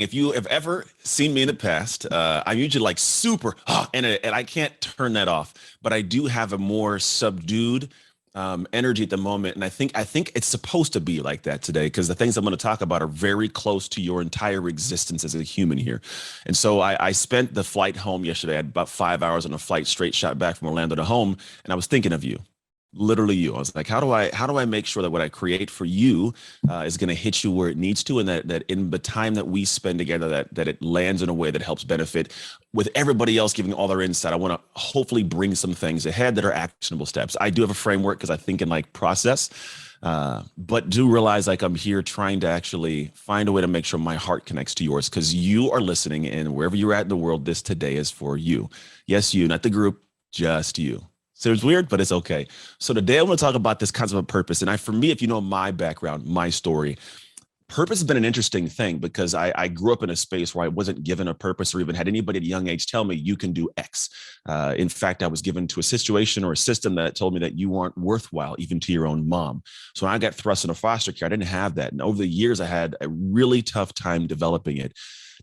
If you have ever seen me in the past, I'm usually like super, and I can't turn that off. But I do have a more subdued energy at the moment, and I think it's supposed to be like that today because the things I'm going to talk about are very close to your entire existence as a human here. And so I spent the flight home yesterday. I had about 5 hours on a flight straight shot back from Orlando to home, and I was thinking of you, literally you. I was like, how do I make sure that what I create for you is going to hit you where it needs to, and that in the time that we spend together, that it lands in a way that helps benefit with everybody else giving all their insight. I want to hopefully bring some things ahead that are actionable steps. I do have a framework because I think in like process, but do realize like I'm here trying to actually find a way to make sure my heart connects to yours because you are listening, and wherever you're at in the world, this today is for you. Yes, you, not the group, just you. So it's weird, but it's okay. So today I'm going to talk about this concept of purpose. And for me, if you know my background, my story, purpose has been an interesting thing because I grew up in a space where I wasn't given a purpose or even had anybody at a young age tell me you can do X. In fact, I was given to a situation or a system that told me that you aren't worthwhile, even to your own mom. So when I got thrust into foster care, I didn't have that. And over the years, I had a really tough time developing it,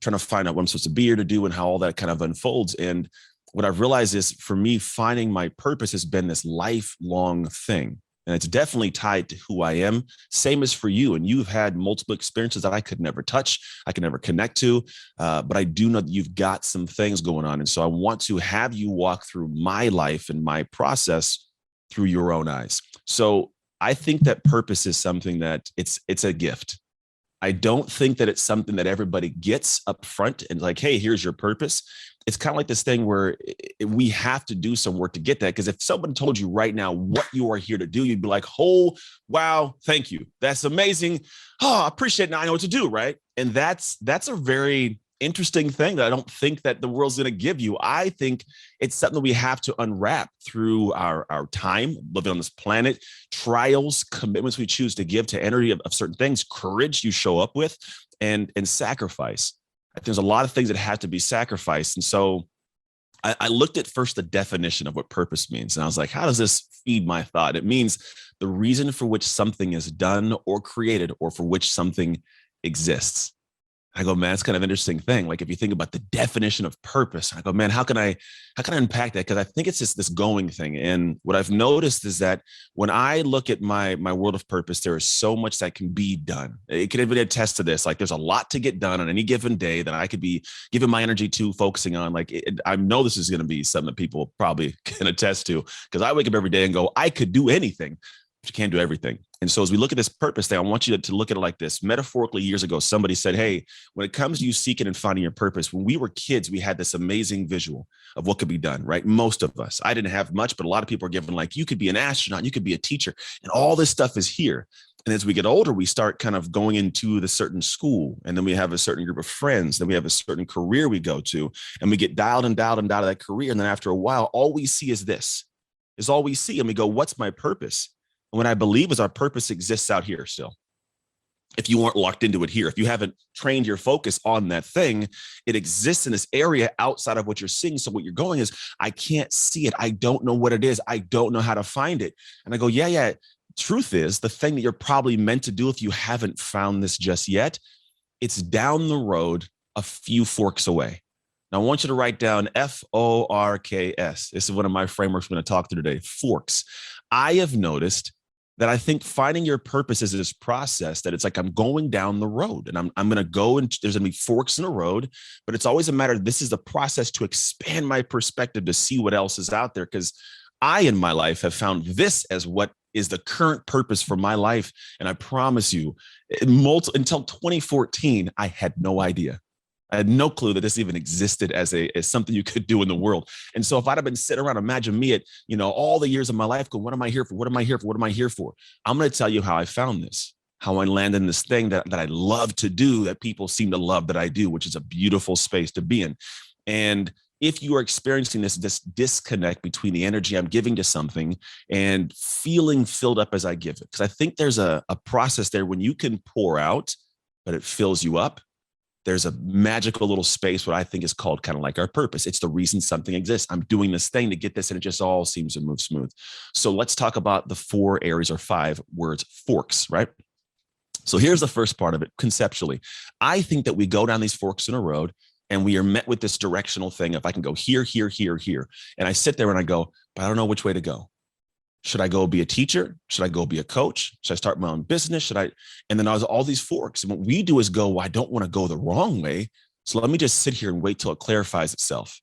trying to find out what I'm supposed to be or to do and how all that kind of unfolds. And what I've realized is for me, finding my purpose has been this lifelong thing. And it's definitely tied to who I am. Same as for you. And you've had multiple experiences that I could never touch, I can never connect to. But I do know that you've got some things going on. And so I want to have you walk through my life and my process through your own eyes. So I think that purpose is something that it's a gift. I don't think that it's something that everybody gets up front and like, hey, here's your purpose. It's kind of like this thing where we have to do some work to get that. Because if someone told you right now what you are here to do, you'd be like, oh, wow, thank you. That's amazing. Oh, I appreciate it. Now I know what to do, right? And that's a very interesting thing that I don't think that the world's going to give you. I think it's something that we have to unwrap through our time living on this planet, trials, commitments we choose to give to energy of certain things, courage you show up with, and sacrifice. There's a lot of things that have to be sacrificed. And so I looked at first the definition of what purpose means. And I was like, how does this feed my thought? It means the reason for which something is done or created or for which something exists. I go, man, it's kind of an interesting thing. Like if you think about the definition of purpose, I go, man, how can I unpack that? Because I think it's just this going thing. And what I've noticed is that when I look at my world of purpose, there is so much that can be done. It can even attest to this. Like there's a lot to get done on any given day that I could be giving my energy to, focusing on. Like I know this is going to be something that people probably can attest to because I wake up every day and go, I could do anything. But you can't do everything. And so as we look at this purpose thing, I want you to look at it like this. Metaphorically, years ago, somebody said, hey, when it comes to you seeking and finding your purpose, when we were kids, we had this amazing visual of what could be done, right? Most of us, I didn't have much, but a lot of people are given like, you could be an astronaut, you could be a teacher, and all this stuff is here. And as we get older, we start kind of going into the certain school, and then we have a certain group of friends, then we have a certain career we go to, and we get dialed and dialed and dialed of that career. And then after a while, all we see is this, is all we see. And we go, what's my purpose? And what I believe is our purpose exists out here still. If you weren't locked into it here, if you haven't trained your focus on that thing, it exists in this area outside of what you're seeing. So what you're going is, I can't see it. I don't know what it is. I don't know how to find it. And I go, yeah. Truth is, the thing that you're probably meant to do if you haven't found this just yet, it's down the road a few forks away. Now I want you to write down FORKS. This is one of my frameworks we're going to talk through today, forks. I have noticed that I think finding your purpose is this process that it's like I'm going down the road and I'm going to go and there's going to be forks in the road, but it's always a matter of this is the process to expand my perspective to see what else is out there. Because I, in my life, have found this as what is the current purpose for my life. And I promise you, until 2014, I had no idea. I had no clue that this even existed as something you could do in the world. And so if I'd have been sitting around, imagine me at, all the years of my life going, what am I here for? What am I here for? What am I here for? I'm going to tell you how I found this, how I landed in this thing that I love to do, that people seem to love that I do, which is a beautiful space to be in. And if you are experiencing this disconnect between the energy I'm giving to something and feeling filled up as I give it, because I think there's a process there when you can pour out, but it fills you up. There's a magical little space, what I think is called kind of like our purpose. It's the reason something exists. I'm doing this thing to get this, and it just all seems to move smooth. So let's talk about the 4 areas or 5 words, forks, right? So here's the first part of it conceptually. I think that we go down these forks in a road and we are met with this directional thing. If I can go here, here, here, here. And I sit there and I go, but I don't know which way to go. Should I go be a teacher? Should I go be a coach? Should I start my own business? Should I? And then I was all these forks. And what we do is go, well, I don't want to go the wrong way. So let me just sit here and wait till it clarifies itself.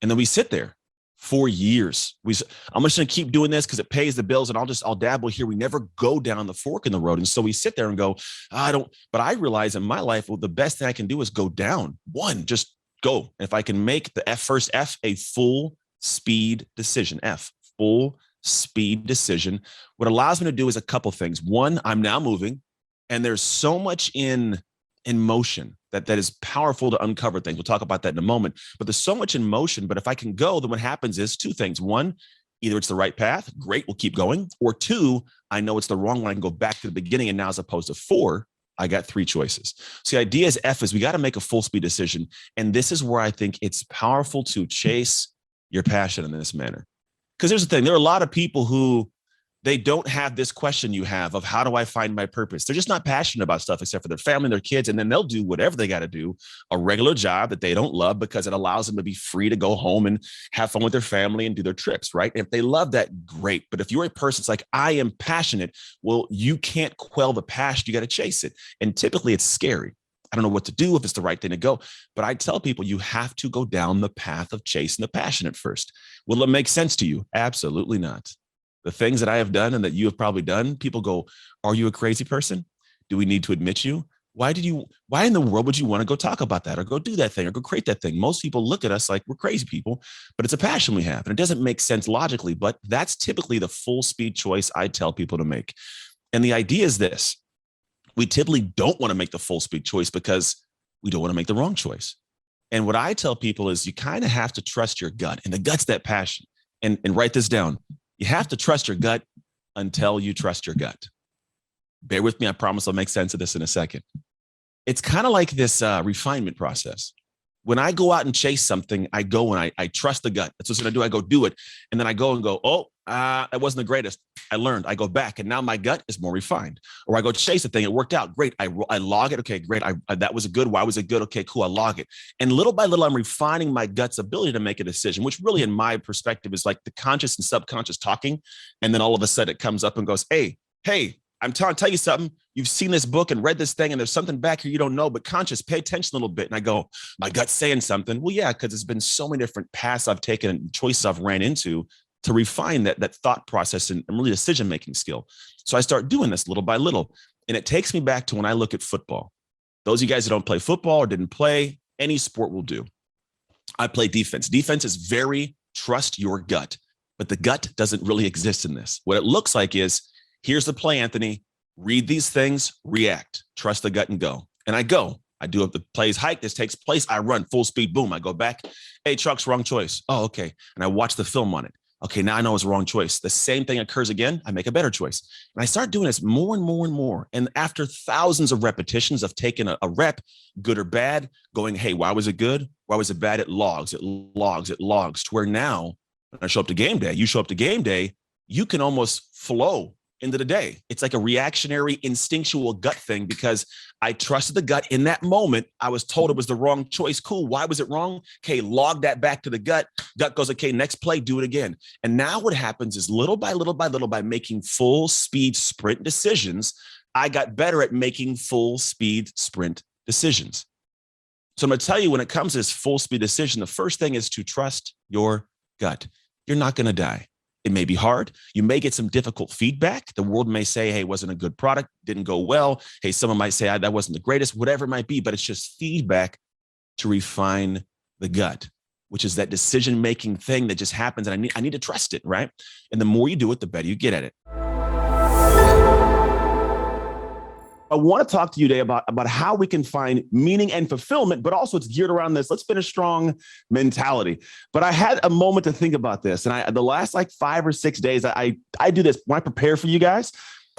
And then we sit there for years. I'm just going to keep doing this because it pays the bills and I'll dabble here. We never go down the fork in the road. And so we sit there and go, but I realize in my life, well, the best thing I can do is go down one, just go. If I can make the first F a full speed decision, full speed decision, what allows me to do is a couple things. One, I'm now moving and there's so much in motion that is powerful to uncover things. We'll talk about that in a moment, but there's so much in motion. But if I can go, then what happens is two things. One, either it's the right path, great, we'll keep going. Or two, I know it's the wrong one. I can go back to the beginning. And now as opposed to four, I got three choices. So the idea is F is we got to make a full speed decision. And this is where I think it's powerful to chase your passion in this manner. Because here's the thing, there are a lot of people who they don't have this question you have of how do I find my purpose? They're just not passionate about stuff except for their family and their kids. And then they'll do whatever they got to do, a regular job that they don't love because it allows them to be free to go home and have fun with their family and do their trips, right? And if they love that, great. But if you're a person that's like, I am passionate, well, you can't quell the passion. You got to chase it. And typically it's scary. I don't know what to do, if it's the right thing to go. But I tell people you have to go down the path of chasing the passion at first. Will it make sense to you? Absolutely not. The things that I have done and that you have probably done, people go, are you a crazy person? Do we need to admit you? Why in the world would you want to go talk about that or go do that thing or go create that thing? Most people look at us like we're crazy people, but it's a passion we have. And it doesn't make sense logically, but that's typically the full speed choice I tell people to make. And the idea is this. We typically don't want to make the full speed choice because we don't want to make the wrong choice. And what I tell people is you kind of have to trust your gut, and the gut's that passion. And write this down. You have to trust your gut until you trust your gut. Bear with me. I promise I'll make sense of this in a second. It's kind of like this refinement process. When I go out and chase something, I go and I trust the gut. That's what I'm going to do. I go do it. And then I go and go, that wasn't the greatest. I learned. I go back and now my gut is more refined. Or I go chase the thing. It worked out. Great. I log it. Okay, great. That was a good. Why was it good? Okay, cool. I log it. And little by little, I'm refining my gut's ability to make a decision, which really in my perspective is like the conscious and subconscious talking. And then all of a sudden it comes up and goes, hey, I'm trying to tell you something. You've seen this book and read this thing and there's something back here you don't know, but conscious, pay attention a little bit. And I go, my gut's saying something. Well, yeah, because it's been so many different paths I've taken and choices I've ran into to refine that thought process and really decision-making skill. So I start doing this little by little. And it takes me back to when I look at football. Those of you guys that don't play football or didn't play, any sport will do. I play defense. Defense is very trust your gut, but the gut doesn't really exist in this. What it looks like is, here's the play, Anthony. Read these things, react, trust the gut and go. And I go. I do the plays hike. This takes place. I run full speed. Boom. I go back. Hey, Chuck's wrong choice. Oh, okay. And I watch the film on it. Okay, now I know it's the wrong choice. The same thing occurs again. I make a better choice. And I start doing this more and more and more. And after thousands of repetitions of taking a rep, good or bad, going, hey, why was it good? Why was it bad? It logs to where now when I show up to game day, you show up to game day, you can almost flow into the day. It's like a reactionary, instinctual gut thing because I trusted the gut in that moment. I was told it was the wrong choice. Cool. Why was it wrong? Okay, log that back to the gut. Gut goes, okay, next play, do it again. And now what happens is little by little by making full speed sprint decisions, I got better at making full speed sprint decisions. So I'm going to tell you when it comes to this full speed decision, the first thing is to trust your gut. You're not going to die. It may be hard. You may get some difficult feedback. The world may say, hey, it wasn't a good product, didn't go well. Hey, someone might say that wasn't the greatest, whatever it might be, but it's just feedback to refine the gut, which is that decision-making thing that just happens. And I need to trust it, right? And the more you do it, the better you get at it. I want to talk to you today about how we can find meaning and fulfillment, but also it's geared around this, let's finish strong mentality. But I had a moment to think about this. And the last like 5 or 6 days, I do this when I prepare for you guys.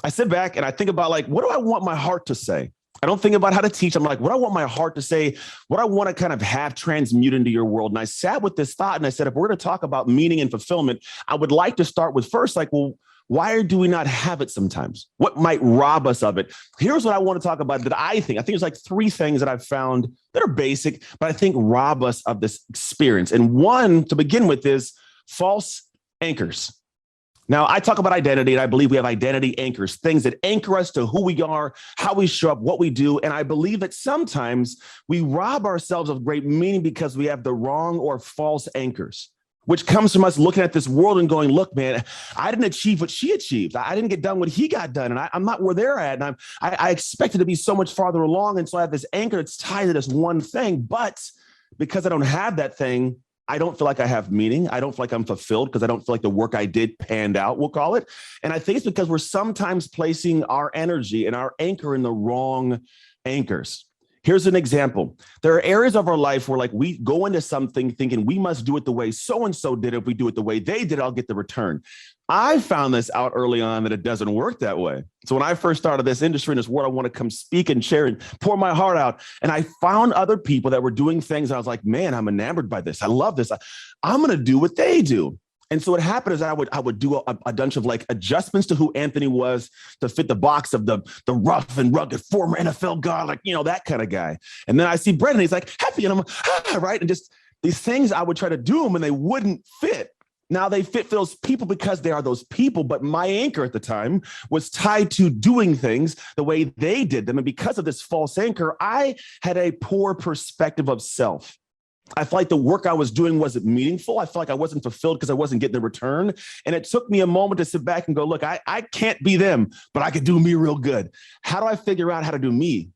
I sit back and I think about like, what do I want my heart to say? I don't think about how to teach. I'm like, what I want my heart to say, what I want to kind of have transmute into your world. And I sat with this thought and I said, if we're going to talk about meaning and fulfillment, I would like to start with first, like, well, Why do we not have it sometimes? What might rob us of it? Here's what I want to talk about that I think there's like three things that I've found that are basic, but I think rob us of this experience. And one to begin with is false anchors. Now, I talk about identity, and I believe we have identity anchors, things that anchor us to who we are, how we show up, what we do. And I believe that sometimes we rob ourselves of great meaning because we have the wrong or false anchors, which comes from us looking at this world and going, look, man, I didn't achieve what she achieved. I didn't get done what he got done. And I'm not where they're at. And I expected to be so much farther along. And so I have this anchor that's tied to this one thing. But because I don't have that thing, I don't feel like I have meaning. I don't feel like I'm fulfilled because I don't feel like the work I did panned out, we'll call it. And I think it's because we're sometimes placing our energy and our anchor in the wrong anchors. Here's an example. There are areas of our life where like we go into something thinking we must do it the way so-and-so did it. If we do it the way they did, I'll get the return. I found this out early on that it doesn't work that way. So when I first started this industry in this world, I want to come speak and share and pour my heart out. And I found other people that were doing things. And I was like, man, I'm enamored by this. I love this. I'm going to do what they do. And so what happened is I would do a bunch of like adjustments to who Anthony was to fit the box of the rough and rugged former NFL guy, like, that kind of guy. And then I see BRENDON, he's like happy, and I'm right. And just these things I would try to do them and they wouldn't fit. Now they fit for those people because they are those people, but my anchor at the time was tied to doing things the way they did them. And because of this false anchor, I had a poor perspective of self. I felt like the work I was doing wasn't meaningful. I felt like I wasn't fulfilled because I wasn't getting the return. And it took me a moment to sit back and go, look, I can't be them, but I could do me real good. How do I figure out how to do me?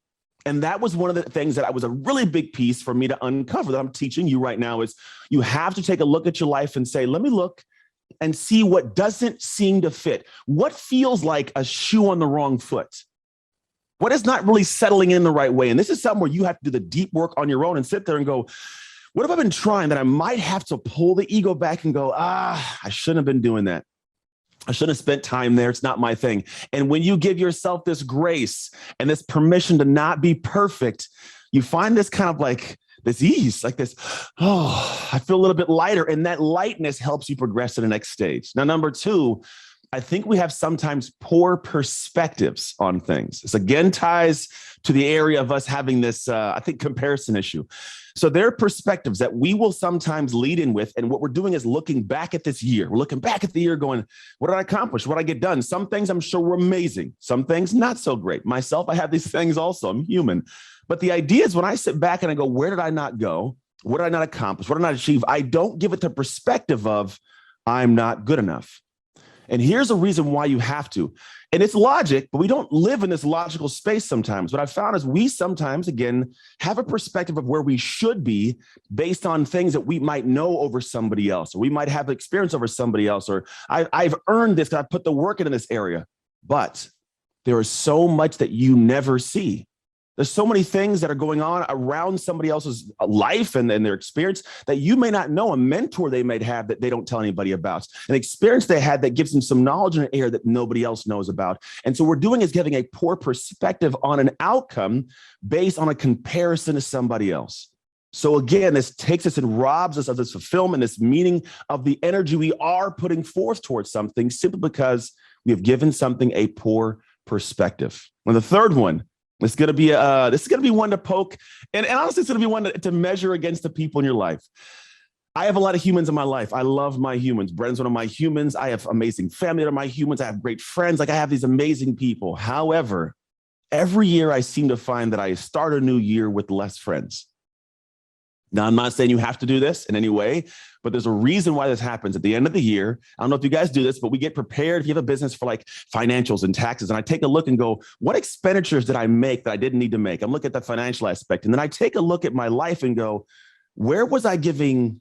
And that was one of the things that was a really big piece for me to uncover that I'm teaching you right now is you have to take a look at your life and say, let me look and see what doesn't seem to fit. What feels like a shoe on the wrong foot? What is not really settling in the right way? And this is something where you have to do the deep work on your own and sit there and go, what have I been trying that I might have to pull the ego back and go, I shouldn't have been doing that. I shouldn't have spent time there. It's not my thing. And when you give yourself this grace and this permission to not be perfect, you find this kind of like this ease, like this, I feel a little bit lighter. And that lightness helps you progress to the next stage. Now, number two, I think we have sometimes poor perspectives on things. This again ties to the area of us having this, I think, comparison issue. So there are perspectives that we will sometimes lead in with. And what we're doing is looking back at this year. We're looking back at the year going, what did I accomplish? What did I get done? Some things I'm sure were amazing. Some things not so great. Myself, I have these things also. I'm human. But the idea is when I sit back and I go, where did I not go? What did I not accomplish? What did I not achieve? I don't give it the perspective of I'm not good enough. And here's a reason why you have to. And it's logic, but we don't live in this logical space sometimes. What I found is we sometimes, again, have a perspective of where we should be based on things that we might know over somebody else, or we might have experience over somebody else, or I've earned this because I put the work in this area. But there is so much that you never see. There's so many things that are going on around somebody else's life and their experience that you may not know, a mentor they might have that they don't tell anybody about, an experience they had that gives them some knowledge in an area that nobody else knows about. And so what we're doing is giving a poor perspective on an outcome based on a comparison to somebody else. So again, this takes us and robs us of this fulfillment, this meaning of the energy we are putting forth towards something simply because we have given something a poor perspective. And the third one, this is going to be one to poke, and honestly, it's going to be one to measure against the people in your life. I have a lot of humans in my life. I love my humans. Brent's one of my humans. I have amazing family that are my humans. I have great friends. Like I have these amazing people. However, every year I seem to find that I start a new year with less friends. Now, I'm not saying you have to do this in any way, but there's a reason why this happens. At the end of the year, I don't know if you guys do this, but we get prepared if you have a business for like financials and taxes. And I take a look and go, what expenditures did I make that I didn't need to make? I'm looking at the financial aspect. And then I take a look at my life and go, where was I giving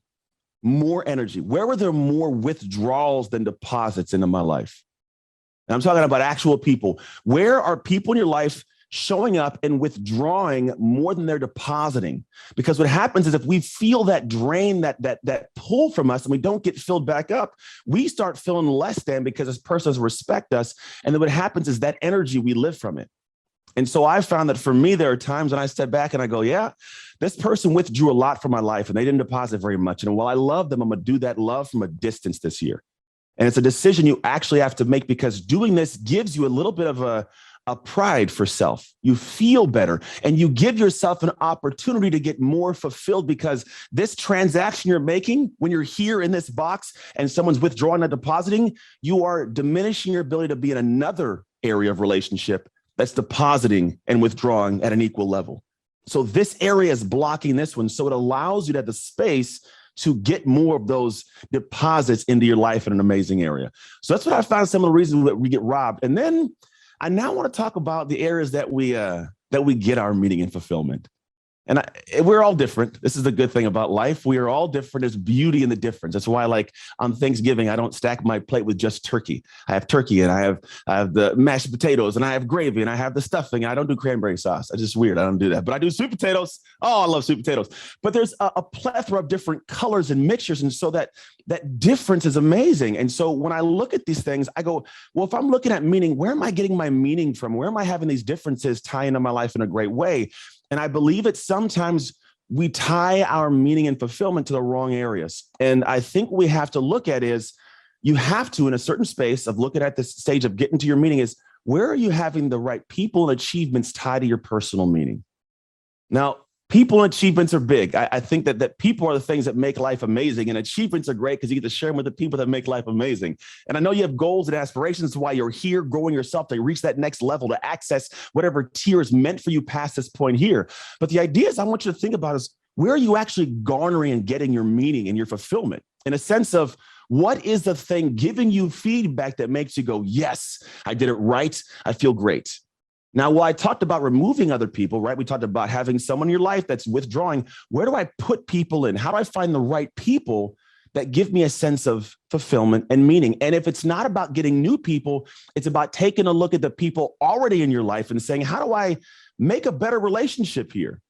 more energy? Where were there more withdrawals than deposits into my life? And I'm talking about actual people. Where are people in your life showing up and withdrawing more than they're depositing? Because what happens is if we feel that drain, that pull from us, and we don't get filled back up, we start feeling less than because this person doesn't respect us. And then what happens is that energy, we live from it. And so I found that for me, there are times when I step back and I go, yeah, this person withdrew a lot from my life and they didn't deposit very much. And while I love them, I'm going to do that love from a distance this year. And it's a decision you actually have to make, because doing this gives you a little bit of a pride for self. You feel better and you give yourself an opportunity to get more fulfilled, because this transaction you're making, when you're here in this box and someone's withdrawing and depositing, you are diminishing your ability to be in another area of relationship that's depositing and withdrawing at an equal level. So this area is blocking this one. So it allows you to have the space to get more of those deposits into your life in an amazing area. So that's what I found, some of the reasons that we get robbed. And then I now want to talk about the areas that we get our meaning and fulfillment. And we're all different. This is the good thing about life. We are all different. There's beauty in the difference. That's why, like on Thanksgiving, I don't stack my plate with just turkey. I have turkey and I have the mashed potatoes and I have gravy and I have the stuffing. I don't do cranberry sauce. It's just weird. I don't do that. But I do sweet potatoes. Oh, I love sweet potatoes. But there's a plethora of different colors and mixtures. And so that difference is amazing. And so when I look at these things, I go, well, if I'm looking at meaning, where am I getting my meaning from? Where am I having these differences tie into my life in a great way? And I believe that sometimes we tie our meaning and fulfillment to the wrong areas. And I think we have to look at is, you have to, in a certain space of looking at this stage of getting to your meaning, is where are you having the right people and achievements tied to your personal meaning? Now, people and achievements are big. I think that people are the things that make life amazing, and achievements are great because you get to share them with the people that make life amazing. And I know you have goals and aspirations, why you're here, growing yourself to reach that next level, to access whatever tier is meant for you past this point here. But the idea is, I want you to think about is, where are you actually garnering and getting your meaning and your fulfillment, in a sense of, what is the thing giving you feedback that makes you go, yes, I did it right, I feel great. Now, while I talked about removing other people, right? We talked about having someone in your life that's withdrawing. Where do I put people in? How do I find the right people that give me a sense of fulfillment and meaning? And if it's not about getting new people, it's about taking a look at the people already in your life and saying, how do I make a better relationship here?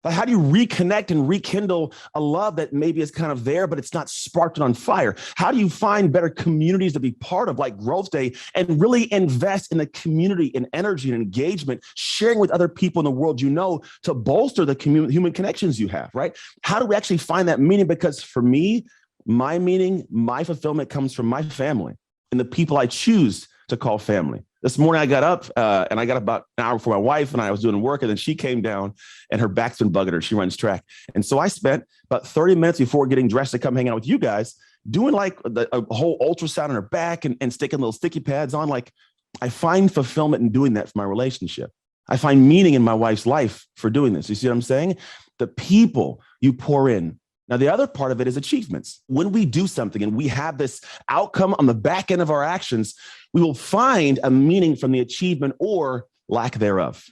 Like, how do you reconnect and rekindle a love that maybe is kind of there, but it's not sparked on fire? How do you find better communities to be part of, like GrowthDay, and really invest in the community and energy and engagement, sharing with other people in the world you know, to bolster the human connections you have, right? How do we actually find that meaning? Because for me, my meaning, my fulfillment comes from my family and the people I choose to call family. This morning I got up and I got about an hour before my wife, and I was doing work, and then she came down and her back's been bugging her. She runs track. And so I spent about 30 minutes before getting dressed to come hang out with you guys, doing like a whole ultrasound on her back and sticking little sticky pads on. Like, I find fulfillment in doing that for my relationship. I find meaning in my wife's life for doing this. You see what I'm saying? The people you pour in. Now, the other part of it is achievements. When we do something and we have this outcome on the back end of our actions, we will find a meaning from the achievement or lack thereof.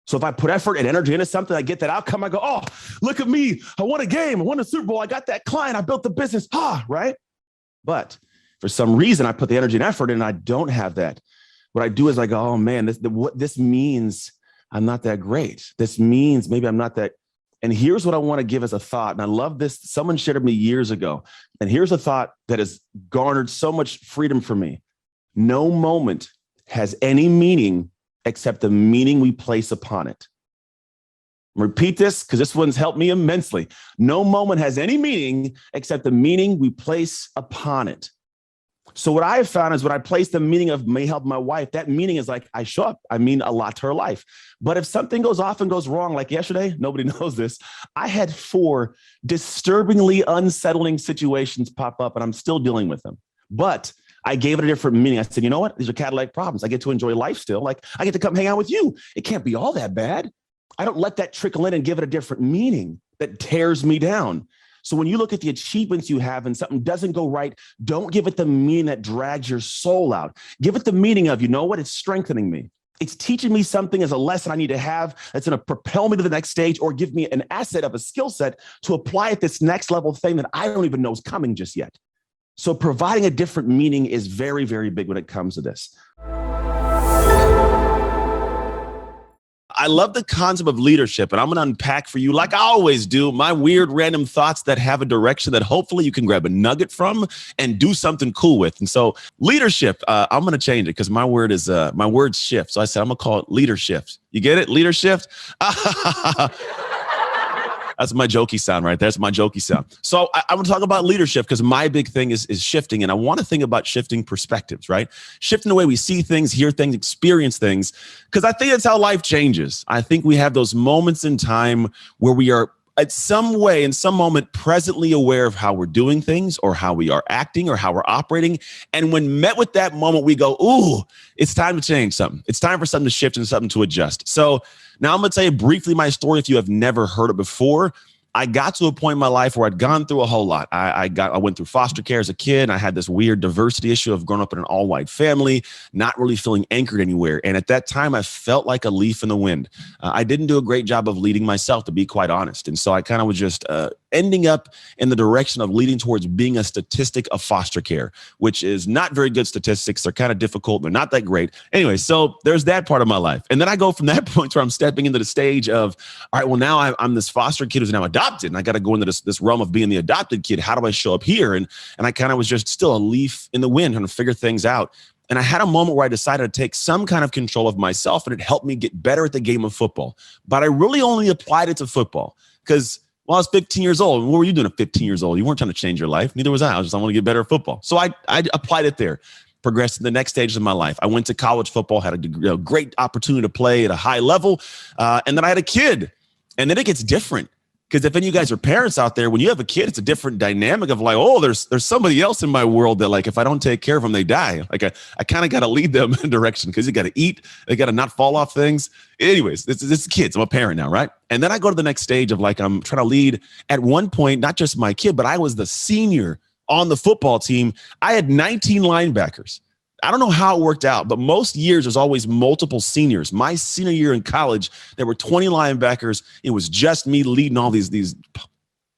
So if I put effort and energy into something, I get that outcome. I go, oh, look at me. I won a game. I won a Super Bowl. I got that client. I built the business. Right? But for some reason, I put the energy and effort in, and I don't have that. What I do is I go, oh man, what this means I'm not that great. This means maybe I'm not that. And here's what I want to give as a thought. And I love this. Someone shared with me years ago. And here's a thought that has garnered so much freedom for me. No moment has any meaning except the meaning we place upon it. Repeat this, because this one's helped me immensely. No moment has any meaning except the meaning we place upon it. So what I have found is when I place the meaning of may help my wife, that meaning is like, I show up. I mean a lot to her life. But if something goes off and goes wrong, like yesterday, nobody knows this. I had 4 disturbingly unsettling situations pop up, and I'm still dealing with them. But I gave it a different meaning. I said, you know what? These are Cadillac problems. I get to enjoy life still. Like, I get to come hang out with you. It can't be all that bad. I don't let that trickle in and give it a different meaning that tears me down. So when you look at the achievements you have and something doesn't go right, don't give it the meaning that drags your soul out. Give it the meaning of, you know what? It's strengthening me. It's teaching me something as a lesson I need to have that's going to propel me to the next stage, or give me an asset of a skill set to apply at this next level thing that I don't even know is coming just yet. So providing a different meaning is very, very big when it comes to this. I love the concept of leadership, and I'm going to unpack for you, like I always do, my weird random thoughts that have a direction that hopefully you can grab a nugget from and do something cool with. And so leadership, I'm going to change it because my words shift. So I said, I'm going to call it leadership. You get it? Leadership. That's my jokey sound right there. That's my jokey sound. So I'm going to talk about leadership because my big thing is shifting. And I want to think about shifting perspectives, right? Shifting the way we see things, hear things, experience things, because I think that's how life changes. I think we have those moments in time where we are at some way, in some moment, presently aware of how we're doing things or how we are acting or how we're operating. And when met with that moment, we go, ooh, it's time to change something. It's time for something to shift and something to adjust. So now I'm going to tell you briefly my story if you have never heard it before. I got to a point in my life where I'd gone through a whole lot. I went through foster care as a kid. I had this weird diversity issue of growing up in an all-white family, not really feeling anchored anywhere. And at that time, I felt like a leaf in the wind. I didn't do a great job of leading myself, to be quite honest. And so I kind of was just ending up in the direction of leading towards being a statistic of foster care, which is not very good statistics. They're kind of difficult. They're not that great. Anyway, so there's that part of my life. And then I go from that point where I'm stepping into the stage of, all right, well, now I'm this foster kid who's now adopted, and I got to go into this realm of being the adopted kid. How do I show up here? And I kind of was just still a leaf in the wind trying to figure things out. And I had a moment where I decided to take some kind of control of myself, and it helped me get better at the game of football. But I really only applied it to football because, well, I was 15 years old. What were you doing at 15 years old? You weren't trying to change your life. Neither was I. I want to get better at football. So I applied it there. Progressed to the next stages of my life. I went to college football, had a great opportunity to play at a high level. And then I had a kid. And then it gets different. Because if any of you guys are parents out there, when you have a kid, it's a different dynamic of like, oh, there's somebody else in my world that, like, if I don't take care of them, they die. Like I kind of got to lead them in a direction because you got to eat. They got to not fall off things. Anyways, this is kids. I'm a parent now, right? And then I go to the next stage of like, I'm trying to lead at one point, not just my kid, but I was the senior on the football team. I had 19 linebackers. I don't know how it worked out, but most years there's always multiple seniors. My senior year in college, there were 20 linebackers. It was just me leading all these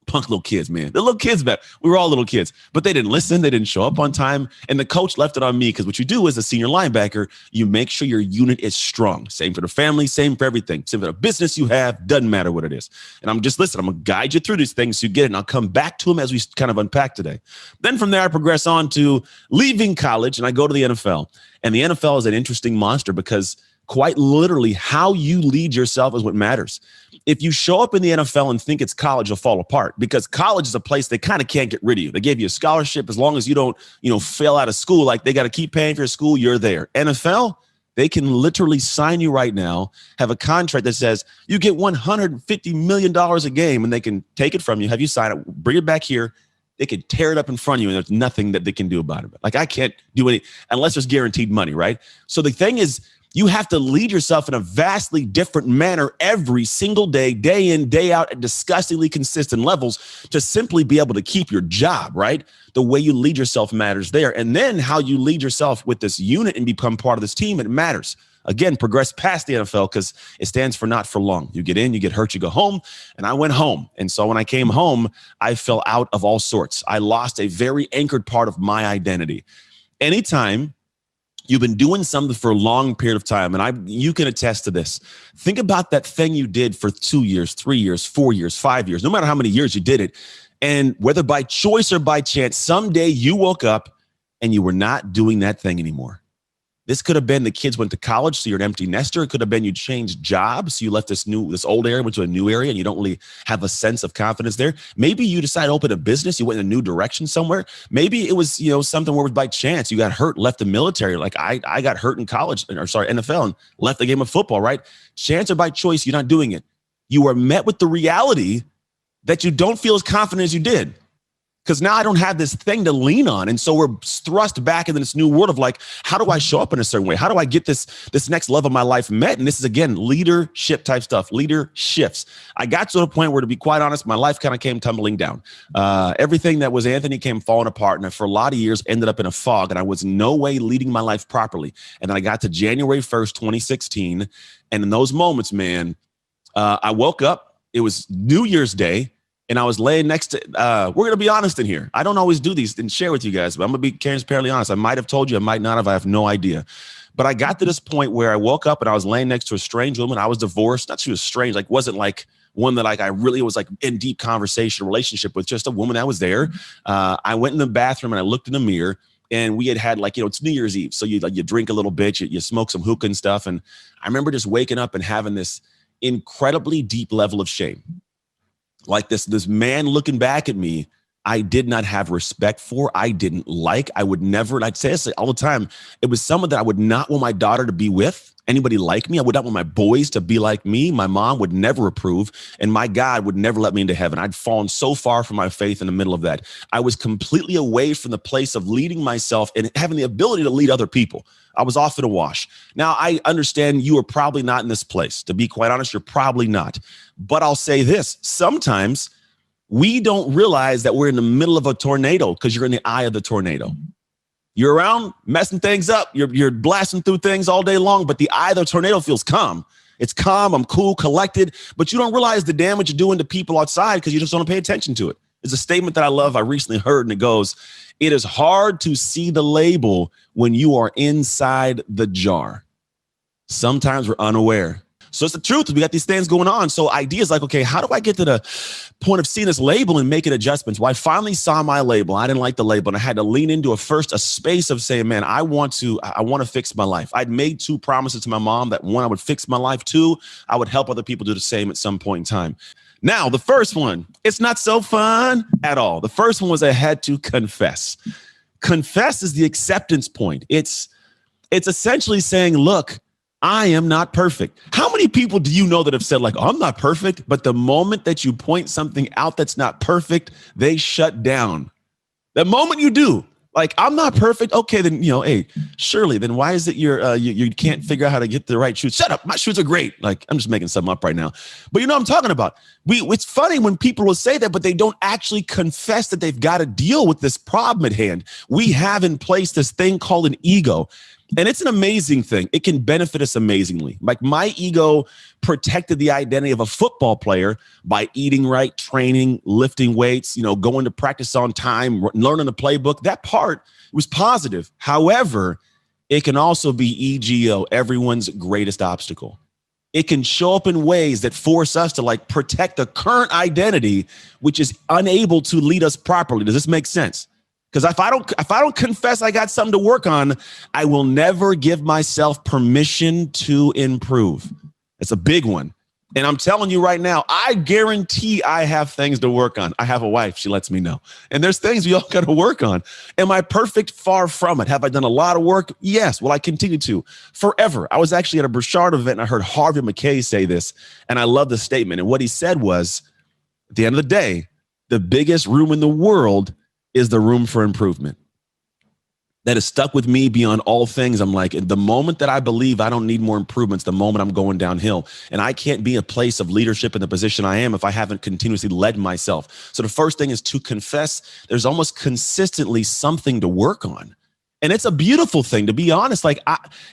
punk little kids, man. The little kids, man. We were all little kids, but they didn't listen. They didn't show up on time. And the coach left it on me because what you do as a senior linebacker, you make sure your unit is strong. Same for the family, same for everything. Same for the business you have, doesn't matter what it is. And I'm just, listen, I'm going to guide you through these things so you get it. And I'll come back to them as we kind of unpack today. Then from there, I progress on to leaving college and I go to the NFL. And the NFL is an interesting monster because quite literally how you lead yourself is what matters. If you show up in the NFL and think it's college, you'll fall apart because college is a place they kind of can't get rid of you. They gave you a scholarship as long as you don't, fail out of school. Like they got to keep paying for your school. You're there. NFL, they can literally sign you right now, have a contract that says you get $150 million a game and they can take it from you, have you sign it, bring it back here. They could tear it up in front of you and there's nothing that they can do about it. Like I can't do any unless there's guaranteed money, right? So the thing is, you have to lead yourself in a vastly different manner every single day, day in, day out, at disgustingly consistent levels to simply be able to keep your job, right? The way you lead yourself matters there. And then how you lead yourself with this unit and become part of this team, it matters. Again, progress past the NFL because it stands for not for long. You get in, you get hurt, you go home. And I went home. And so when I came home, I fell out of all sorts. I lost a very anchored part of my identity. Anytime you've been doing something for a long period of time, and you can attest to this. Think about that thing you did for 2 years, 3 years, 4 years, 5 years, no matter how many years you did it. And whether by choice or by chance, someday you woke up and you were not doing that thing anymore. This could have been the kids went to college, so you're an empty nester. It could have been you changed jobs, so you left this old area, went to a new area, and you don't really have a sense of confidence there. Maybe you decided to open a business, you went in a new direction somewhere. Maybe it was something where it was by chance you got hurt, left the military. Like I got hurt in college, NFL, and left the game of football. Right? Chance or by choice, you're not doing it. You are met with the reality that you don't feel as confident as you did. Because now I don't have this thing to lean on. And so we're thrust back into this new world of like, how do I show up in a certain way? How do I get this next level of my life met? And this is, again, leadership type stuff, leader shifts. I got to a point where, to be quite honest, my life kind of came tumbling down. Everything that was Anthony came falling apart. And for a lot of years ended up in a fog. And I was no way leading my life properly. And then I got to January 1st, 2016. And in those moments, man, I woke up. It was New Year's Day. And I was laying next to, we're going to be honest in here. I don't always do these and share with you guys, but I'm going to be transparently honest. I might have told you, I might not have. I have no idea. But I got to this point where I woke up and I was laying next to a strange woman. I was divorced. Not she was strange. Like, wasn't like one that like I really was like in deep conversation, relationship with, just a woman that was there. I went in the bathroom and I looked in the mirror. And we had like, it's New Year's Eve. So you drink a little bit, you smoke some hookah and stuff. And I remember just waking up and having this incredibly deep level of shame. Like this man looking back at me, I did not have respect for, I didn't like, I would never, and I'd say this all the time, it was someone that I would not want my daughter to be with, anybody like me. I would not want my boys to be like me. My mom would never approve, and my God would never let me into heaven. I'd fallen so far from my faith in the middle of that. I was completely away from the place of leading myself and having the ability to lead other people. I was off in a wash. Now, I understand you are probably not in this place. To be quite honest, you're probably not. But I'll say this, sometimes we don't realize that we're in the middle of a tornado because you're in the eye of the tornado. You're around messing things up. You're blasting through things all day long, but the eye of the tornado feels calm. It's calm, I'm cool, collected, but you don't realize the damage you're doing to people outside because you just don't pay attention to it. It's a statement that I love. I recently heard, and it goes, it is hard to see the label when you are inside the jar. Sometimes we're unaware. So it's the truth. We got these things going on. So ideas like, okay, how do I get to the point of seeing this label and making adjustments? Well, I finally saw my label. I didn't like the label, and I had to lean into a space of saying, man, I want to fix my life. I'd made 2 promises to my mom that 1, I would fix my life. 2, I would help other people do the same at some point in time. Now, the first one, it's not so fun at all. The first one was I had to confess. Confess is the acceptance point. It's essentially saying, look, I am not perfect. How many people do you know that have said like, oh, I'm not perfect, but the moment that you point something out that's not perfect, they shut down. The moment you do, like, I'm not perfect. Okay, then, hey, Shirley, then why is it you can't figure out how to get the right shoes? Shut up. My shoes are great. Like, I'm just making something up right now. But you know what I'm talking about. It's funny when people will say that, but they don't actually confess that they've got to deal with this problem at hand. We have in place this thing called an ego. And it's an amazing thing. It can benefit us amazingly. Like, my ego protected the identity of a football player by eating right, training, lifting weights, going to practice on time, learning the playbook. That part was positive. However, it can also be EGO, everyone's greatest obstacle. It can show up in ways that force us to like protect the current identity, which is unable to lead us properly. Does this make sense? Because if I don't confess I got something to work on, I will never give myself permission to improve. It's a big one. And I'm telling you right now, I guarantee I have things to work on. I have a wife. She lets me know. And there's things we all got to work on. Am I perfect? Far from it. Have I done a lot of work? Yes. Will I continue to? Forever. I was actually at a BURCHARD event, and I heard Harvey McKay say this, and I love the statement. And what he said was, at the end of the day, the biggest room in the world is the room for improvement. That has stuck with me beyond all things. I'm like, the moment that I believe I don't need more improvements, the moment I'm going downhill. And I can't be in a place of leadership in the position I am if I haven't continuously led myself. So the first thing is to confess there's almost consistently something to work on. And it's a beautiful thing, to be honest. Like,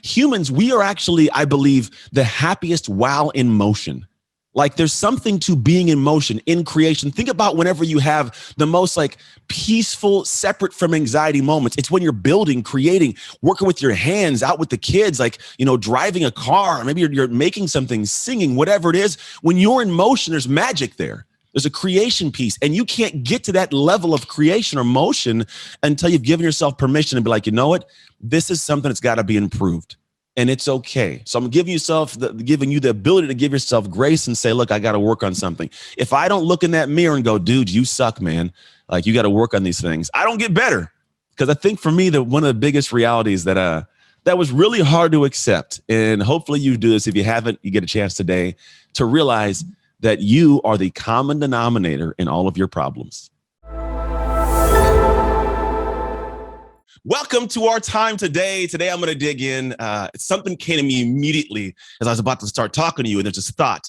humans, we are actually, I believe, the happiest while in motion. Like, there's something to being in motion, in creation. Think about whenever you have the most like peaceful, separate from anxiety moments. It's when you're building, creating, working with your hands, out with the kids, like, driving a car. Maybe you're making something, singing, whatever it is. When you're in motion, there's magic there. There's a creation piece, and you can't get to that level of creation or motion until you've given yourself permission to be like, you know what? This is something that's got to be improved. And it's okay. So I'm giving you the ability to give yourself grace and say, look, I got to work on something. If I don't look in that mirror and go, dude, you suck, man. Like, you got to work on these things. I don't get better. Because I think for me, one of the biggest realities that was really hard to accept. And hopefully you do this. If you haven't, you get a chance today to realize that you are the common denominator in all of your problems. Welcome to our time today. Today, I'm going to dig in. Something came to me immediately as I was about to start talking to you, and there's this thought.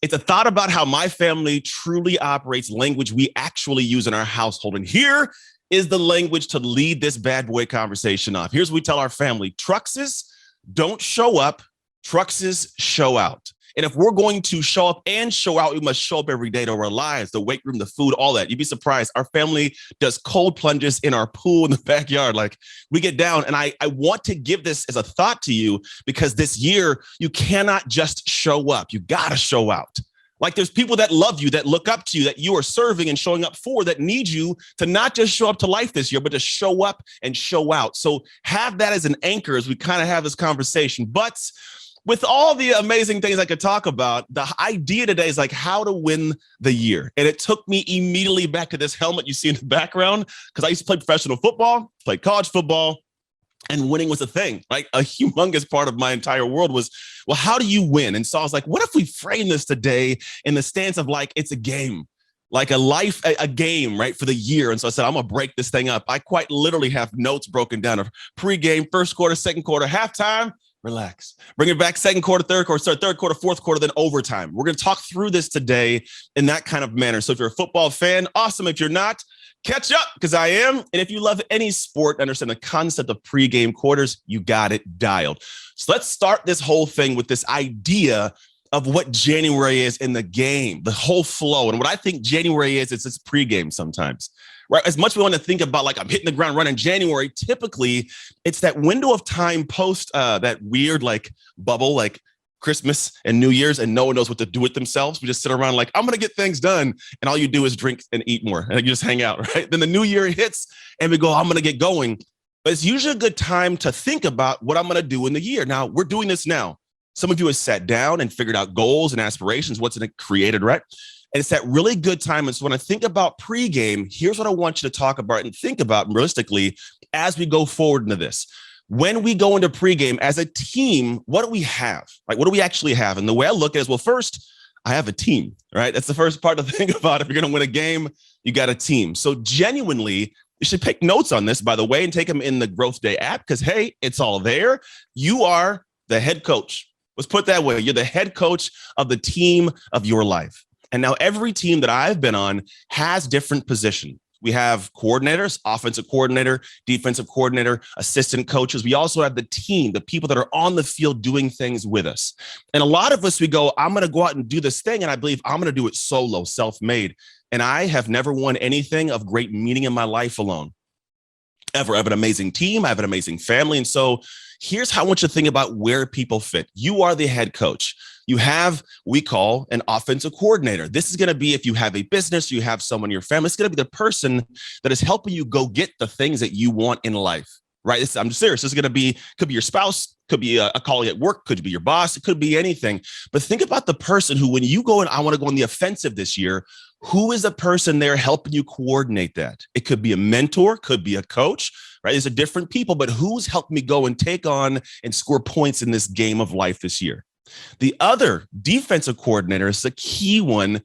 It's a thought about how my family truly operates language we actually use in our household. And here is the language to lead this bad boy conversation off. Here's what we tell our family. Truxes don't show up. Truxes show out. And if we're going to show up and show out, we must show up every day to our lives, the weight room, the food, all that. You'd be surprised. Our family does cold plunges in our pool in the backyard. Like, we get down, and I want to give this as a thought to you, because this year you cannot just show up. You got to show out. Like, there's people that love you, that look up to you, that you are serving and showing up for, that need you to not just show up to life this year, but to show up and show out. So have that as an anchor as we kind of have this conversation. But with all the amazing things I could talk about, the idea today is like how to win the year. And it took me immediately back to this helmet you see in the background, because I used to play professional football, play college football, and winning was a thing. Like a humongous part of my entire world was, well, how do you win? And so I was like, what if we frame this today in the stance of like, it's a game, like a game, right, for the year. And so I said, I'm going to break this thing up. I quite literally have notes broken down of pregame, first quarter, second quarter, halftime, relax, bring it back, second quarter, third quarter, fourth quarter, then overtime. We're going to talk through this today in that kind of manner. So if you're a football fan, awesome. If you're not, catch up, because I am. And if you love any sport, understand the concept of pregame quarters, you got it dialed. So let's start this whole thing with this idea of what January is in the game, the whole flow. And what I think January is, it's pregame sometimes, right? As much as we want to think about like I'm hitting the ground running in January, typically it's that window of time post that weird like bubble, like Christmas and New Year's, and no one knows what to do with themselves. We just sit around like, I'm going to get things done. And all you do is drink and eat more. And you just hang out, right? Then the new year hits and we go, I'm going to get going. But it's usually a good time to think about what I'm going to do in the year. Now, we're doing this now. Some of you have sat down and figured out goals and aspirations, what's in it created, right? And it's that really good time. And so when I think about pregame, here's what I want you to talk about and think about realistically as we go forward into this. When we go into pregame as a team, what do we have? Like, what do we actually have? And the way I look at it is, well, first, I have a team, right? That's the first part to think about. If you're going to win a game, you got a team. So genuinely, you should take notes on this, by the way, and take them in the GrowthDay app, because, hey, it's all there. You are the head coach. Let's put it that way. You're the head coach of the team of your life. And now every team that I've been on has different positions. We have coordinators, offensive coordinator, defensive coordinator, assistant coaches. We also have the team, the people that are on the field doing things with us. And a lot of us, we go, I'm going to go out and do this thing. And I believe I'm going to do it solo, self-made. And I have never won anything of great meaning in my life alone. Ever. I have an amazing team. I have an amazing family. And so here's how I want you to think about where people fit. You are the head coach. You have, we call an offensive coordinator. This is going to be, if you have a business, you have someone in your family, it's going to be the person that is helping you go get the things that you want in life, right? I'm serious. This is going to be, could be your spouse, could be a colleague at work, could be your boss, it could be anything. But think about the person who, when you go and I want to go on the offensive this year, who is the person there helping you coordinate that? It could be a mentor, could be a coach, right? These are different people, but who's helped me go and take on and score points in this game of life this year? The other defensive coordinator is the key one.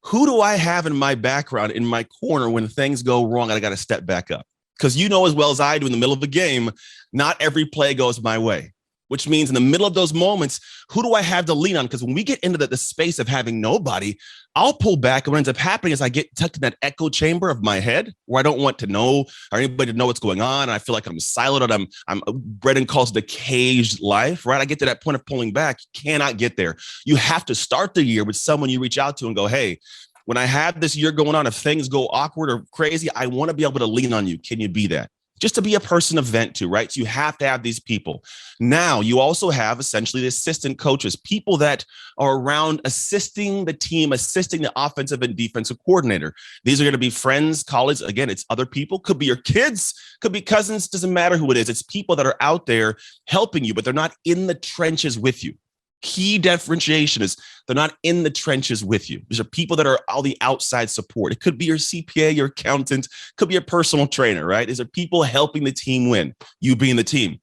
Who do I have in my background, in my corner, when things go wrong and I got to step back up? Because you know as well as I do, in the middle of the game, not every play goes my way, which means in the middle of those moments, who do I have to lean on? Because when we get into the space of having nobody, I'll pull back. And what ends up happening is I get tucked in that echo chamber of my head where I don't want to know or anybody to know what's going on. And I feel like I'm silent, and I'm BRENDON calls it the caged life, right? I get to that point of pulling back. You cannot get there. You have to start the year with someone you reach out to and go, hey, when I have this year going on, if things go awkward or crazy, I want to be able to lean on you. Can you be that? Just to be a person to vent to, right? So you have to have these people. Now, you also have essentially the assistant coaches, people that are around assisting the team, assisting the offensive and defensive coordinator. These are going to be friends, colleagues. Again, it's other people. Could be your kids, could be cousins, doesn't matter who it is. It's people that are out there helping you, but they're not in the trenches with you. Key differentiation is they're not in the trenches with you. These are people that are all the outside support. It could be your CPA, your accountant, could be a personal trainer, right? These are people helping the team win, you being the team.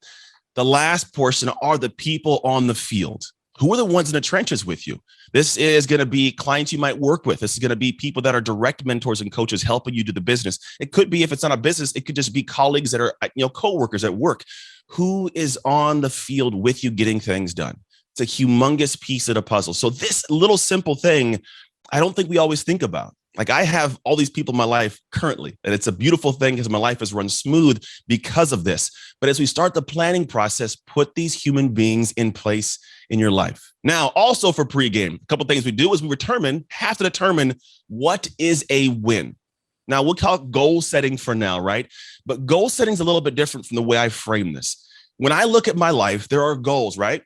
The last portion are the people on the field. Who are the ones in the trenches with you? This is going to be clients you might work with. This is going to be people that are direct mentors and coaches helping you do the business. It could be, if it's not a business, it could just be colleagues that are, coworkers at work. Who is on the field with you getting things done? It's a humongous piece of the puzzle. So this little simple thing, I don't think we always think about. Like, I have all these people in my life currently, and it's a beautiful thing because my life has run smooth because of this. But as we start the planning process, put these human beings in place in your life. Now, also for pregame, a couple of things we do is we have to determine what is a win. Now, we'll call it goal setting for now, right? But goal setting is a little bit different from the way I frame this. When I look at my life, there are goals, right?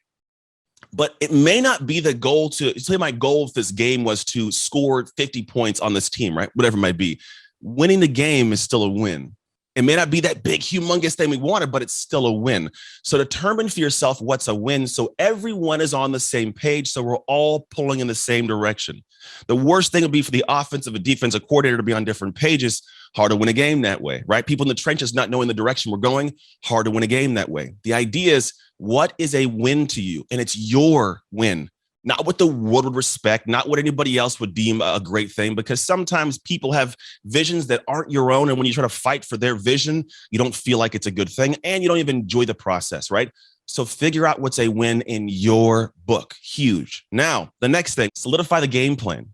But it may not be the goal to say my goal of this game was to score 50 points on this team, right? Whatever it might be. Winning the game is still a win. It may not be that big, humongous thing we wanted, but it's still a win. So determine for yourself what's a win so everyone is on the same page, so we're all pulling in the same direction. The worst thing would be for the offensive and defensive coordinator to be on different pages. Hard to win a game that way, right? People in the trenches not knowing the direction we're going, hard to win a game that way. The idea is, what is a win to you? And it's your win. Not what the world would respect, not what anybody else would deem a great thing, because sometimes people have visions that aren't your own. And when you try to fight for their vision, you don't feel like it's a good thing and you don't even enjoy the process, right? So figure out what's a win in your book. Huge. Now, the next thing, solidify the game plan.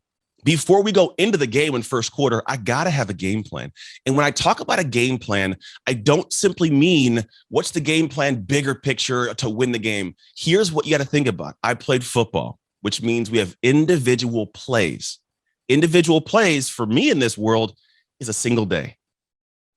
Before we go into the game in first quarter, I got to have a game plan. And when I talk about a game plan, I don't simply mean what's the game plan, bigger picture to win the game. Here's what you got to think about. I played football, which means we have individual plays. Individual plays for me in this world is a single day.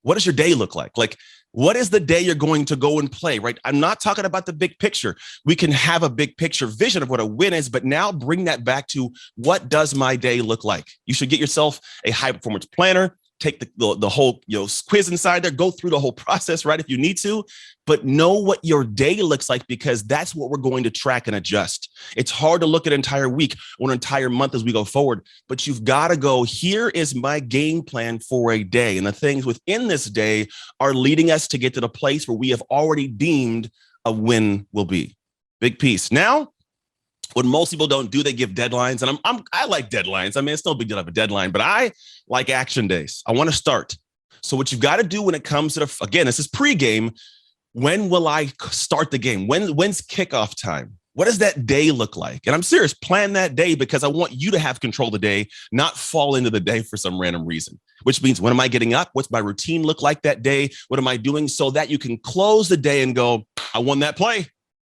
What does your day look like? Like, what is the day you're going to go and play, right? I'm not talking about the big picture. We can have a big picture vision of what a win is, but now bring that back to what does my day look like? You should get yourself a high performance planner, take the whole quiz inside there, go through the whole process, right, if you need to, but know what your day looks like, because that's what we're going to track and adjust. It's hard to look at an entire week or an entire month as we go forward, but you've got to go, here is my game plan for a day. And the things within this day are leading us to get to the place where we have already deemed a win will be. Big piece. Now, what most people don't do, they give deadlines. And I like deadlines. I mean, it's no big deal to have a deadline, but I like action days. I want to start. So what you've got to do when it comes to again, this is pregame. When will I start the game? When's kickoff time? What does that day look like? And I'm serious, plan that day, because I want you to have control of the day, not fall into the day for some random reason, which means, when am I getting up? What's my routine look like that day? What am I doing so that you can close the day and go, I won that play.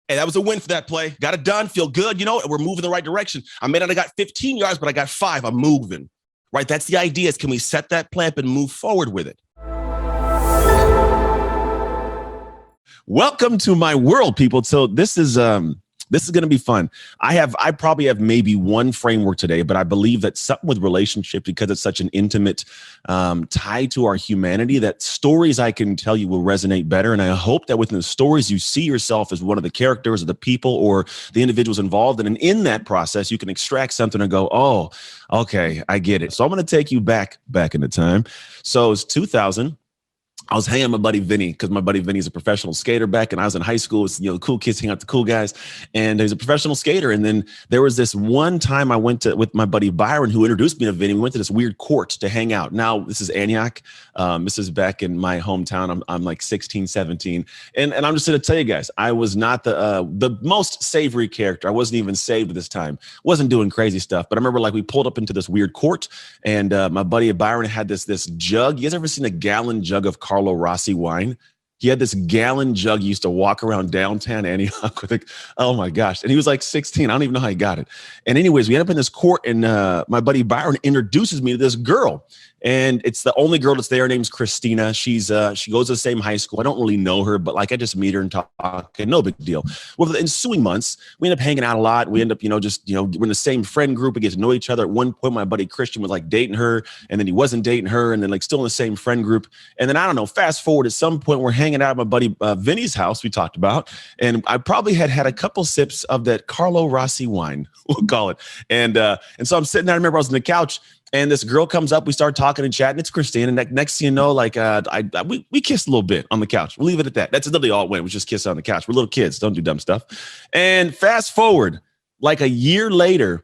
Hey, that was a win for that play. Got it done. Feel good. We're moving the right direction. I may not have got 15 yards, but I got 5. I'm moving, right? That's the idea, is can we set that plan up and move forward with it? Welcome to my world, people. So this is going to be fun. I probably have maybe one framework today, but I believe that something with relationship, because it's such an intimate tie to our humanity, that stories I can tell you will resonate better. And I hope that within the stories, you see yourself as one of the characters of the people or the individuals involved. And in that process, you can extract something and go, oh, okay, I get it. So I'm going to take you back in the time. So it's 2000. I was hanging with my buddy Vinny, because my buddy Vinny's a professional skater back, and I was in high school. It's, cool kids hang out with the cool guys, and he's a professional skater. And then there was this one time I went with my buddy Byron, who introduced me to Vinny. We went to this weird court to hang out. Now, this is Antioch. This is back in my hometown. I'm like 16, 17. And I'm just going to tell you guys, I was not the most savory character. I wasn't even saved this time. Wasn't doing crazy stuff. But I remember, like, we pulled up into this weird court, and my buddy Byron had this jug. You guys ever seen a gallon jug of Carlo Rossi wine? He had this gallon jug. He used to walk around downtown Antioch with it. Oh my gosh. And he was like 16. I don't even know how he got it. And anyways, we end up in this court, and my buddy Byron introduces me to this girl. And it's the only girl that's there. Her name's Christina. She goes to the same high school. I don't really know her, but like, I just meet her and talk, and no big deal. Well, the ensuing months, we end up hanging out a lot. We end up, we're in the same friend group. We get to know each other. At one point, my buddy Christian was like dating her, and then he wasn't dating her, and then like still in the same friend group. And then I don't know, fast forward, at some point, we're hanging out at my buddy Vinny's house, we talked about, and I probably had a couple sips of that Carlo Rossi wine, we'll call it. And so I'm sitting there. I remember I was on the couch, and this girl comes up. We start talking and chatting. It's Christine. And next thing you know, like we kissed a little bit on the couch. We'll leave it at that. That's literally all it went. We just kissed on the couch. We're little kids. Don't do dumb stuff. And fast forward, like a year later,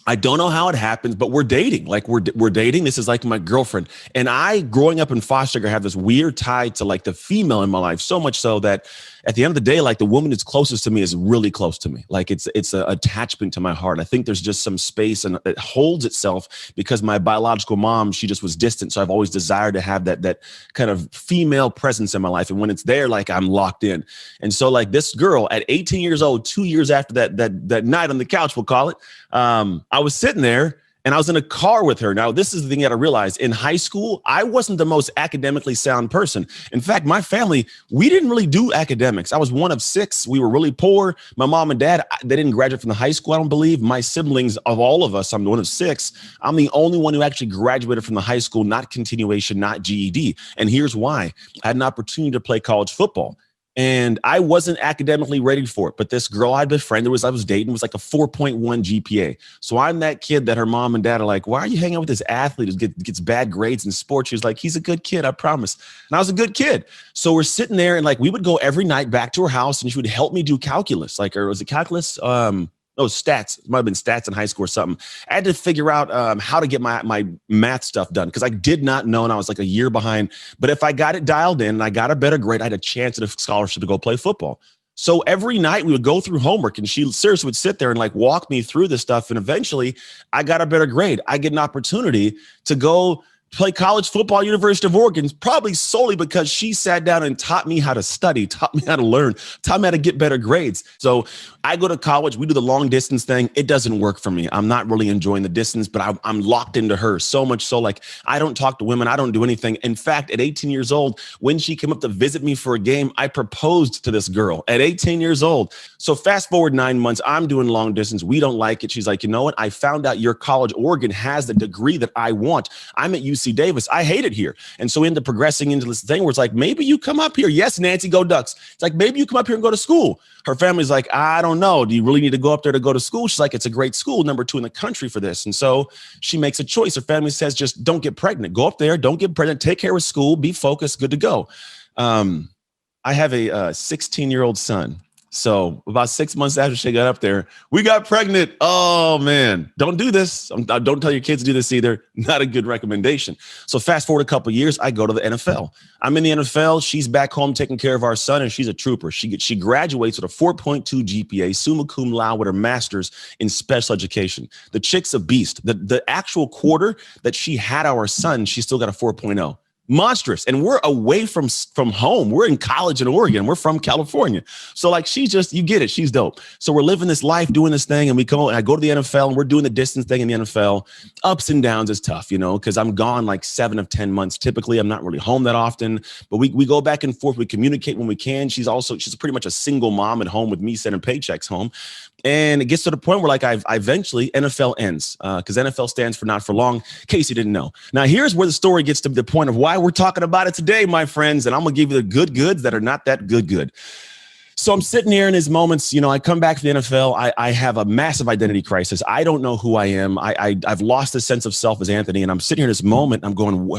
I don't know how it happens, but we're dating. Like we're dating. This is like my girlfriend. And I, growing up in foster care, have this weird tie to like the female in my life, so much so that at the end of the day, like the woman that's closest to me is really close to me. Like it's an attachment to my heart. I think there's just some space, and it holds itself because my biological mom, she just was distant. So I've always desired to have that kind of female presence in my life. And when it's there, like I'm locked in. And so like this girl at 18 years old, 2 years after that night on the couch, we'll call it, I was sitting there, And I was in a car with her. Now, this is the thing that I realized. In high school, I wasn't the most academically sound person. In fact, my family, we didn't really do academics. I was one of six. We were really poor. My mom and dad, they didn't graduate from the high school, I don't believe. My siblings, of all of us, I'm one of six. I'm the only one who actually graduated from the high school, not continuation, not GED. And here's why. I had an opportunity to play college football. And I wasn't academically ready for it. But this girl I befriended I was dating was like a 4.1 GPA. So I'm that kid that her mom and dad are like, why are you hanging out with this athlete who gets bad grades in sports? She was like, he's a good kid, I promise. And I was a good kid. So we're sitting there and like we would go every night back to her house and she would help me do calculus. Like, or was it calculus? Stats. It might have been stats in high school or something. I had to figure out how to get my math stuff done because I did not know and I was like a year behind. But if I got it dialed in and I got a better grade, I had a chance at a scholarship to go play football. So every night we would go through homework and she seriously would sit there and like walk me through this stuff. And eventually I got a better grade. I get an opportunity to go play college football, University of Oregon, probably solely because she sat down and taught me how to study, taught me how to learn, taught me how to get better grades. So I go to college, we do the long distance thing. It doesn't work for me. I'm not really enjoying the distance, but I'm locked into her so much so like I don't talk to women. I don't do anything. In fact, at 18 years old, when she came up to visit me for a game, I proposed to this girl at 18 years old. So fast forward 9 months, I'm doing long distance. We don't like it. She's like, you know what? I found out your college, Oregon, has the degree that I want. I'm at UC Davis. I hate it here. And so we end up progressing into this thing where it's like, maybe you come up here. Yes, Nancy, go Ducks. It's like, maybe you come up here and go to school. Her family's like, I don't know. Do you really need to go up there to go to school? She's like, it's a great school, #2 in the country for this. And so she makes a choice. Her family says, just don't get pregnant. Go up there. Don't get pregnant. Take care of school. Be focused. Good to go. I have a 16-year-old son. So about 6 months after she got up there, we got pregnant. Oh, man, don't do this. Don't tell your kids to do this either. Not a good recommendation. So fast forward a couple of years, I go to the NFL. I'm in the NFL. She's back home taking care of our son, and she's a trooper. She graduates with a 4.2 GPA, summa cum laude with her master's in special education. The chick's a beast. The actual quarter that she had our son, she still got a 4.0. Monstrous. And we're away from home. We're in college in Oregon. We're from California. So like, she's just, you get it. She's dope. So we're living this life, doing this thing. And we come and I go to the NFL and we're doing the distance thing in the NFL. Ups and downs is tough, because I'm gone like 7 of 10 months. Typically, I'm not really home that often, but we go back and forth. We communicate when we can. She's pretty much a single mom at home with me sending paychecks home. And it gets to the point where like I eventually NFL ends because NFL stands for not for long, in case you didn't know. Now, here's where the story gets to the point of why we're talking about it today, my friends. And I'm going to give you the good goods that are not that good. So I'm sitting here in these moments, I come back to the NFL. I have a massive identity crisis. I don't know who I am. I've lost the sense of self as Anthony. And I'm sitting here in this moment. I'm going,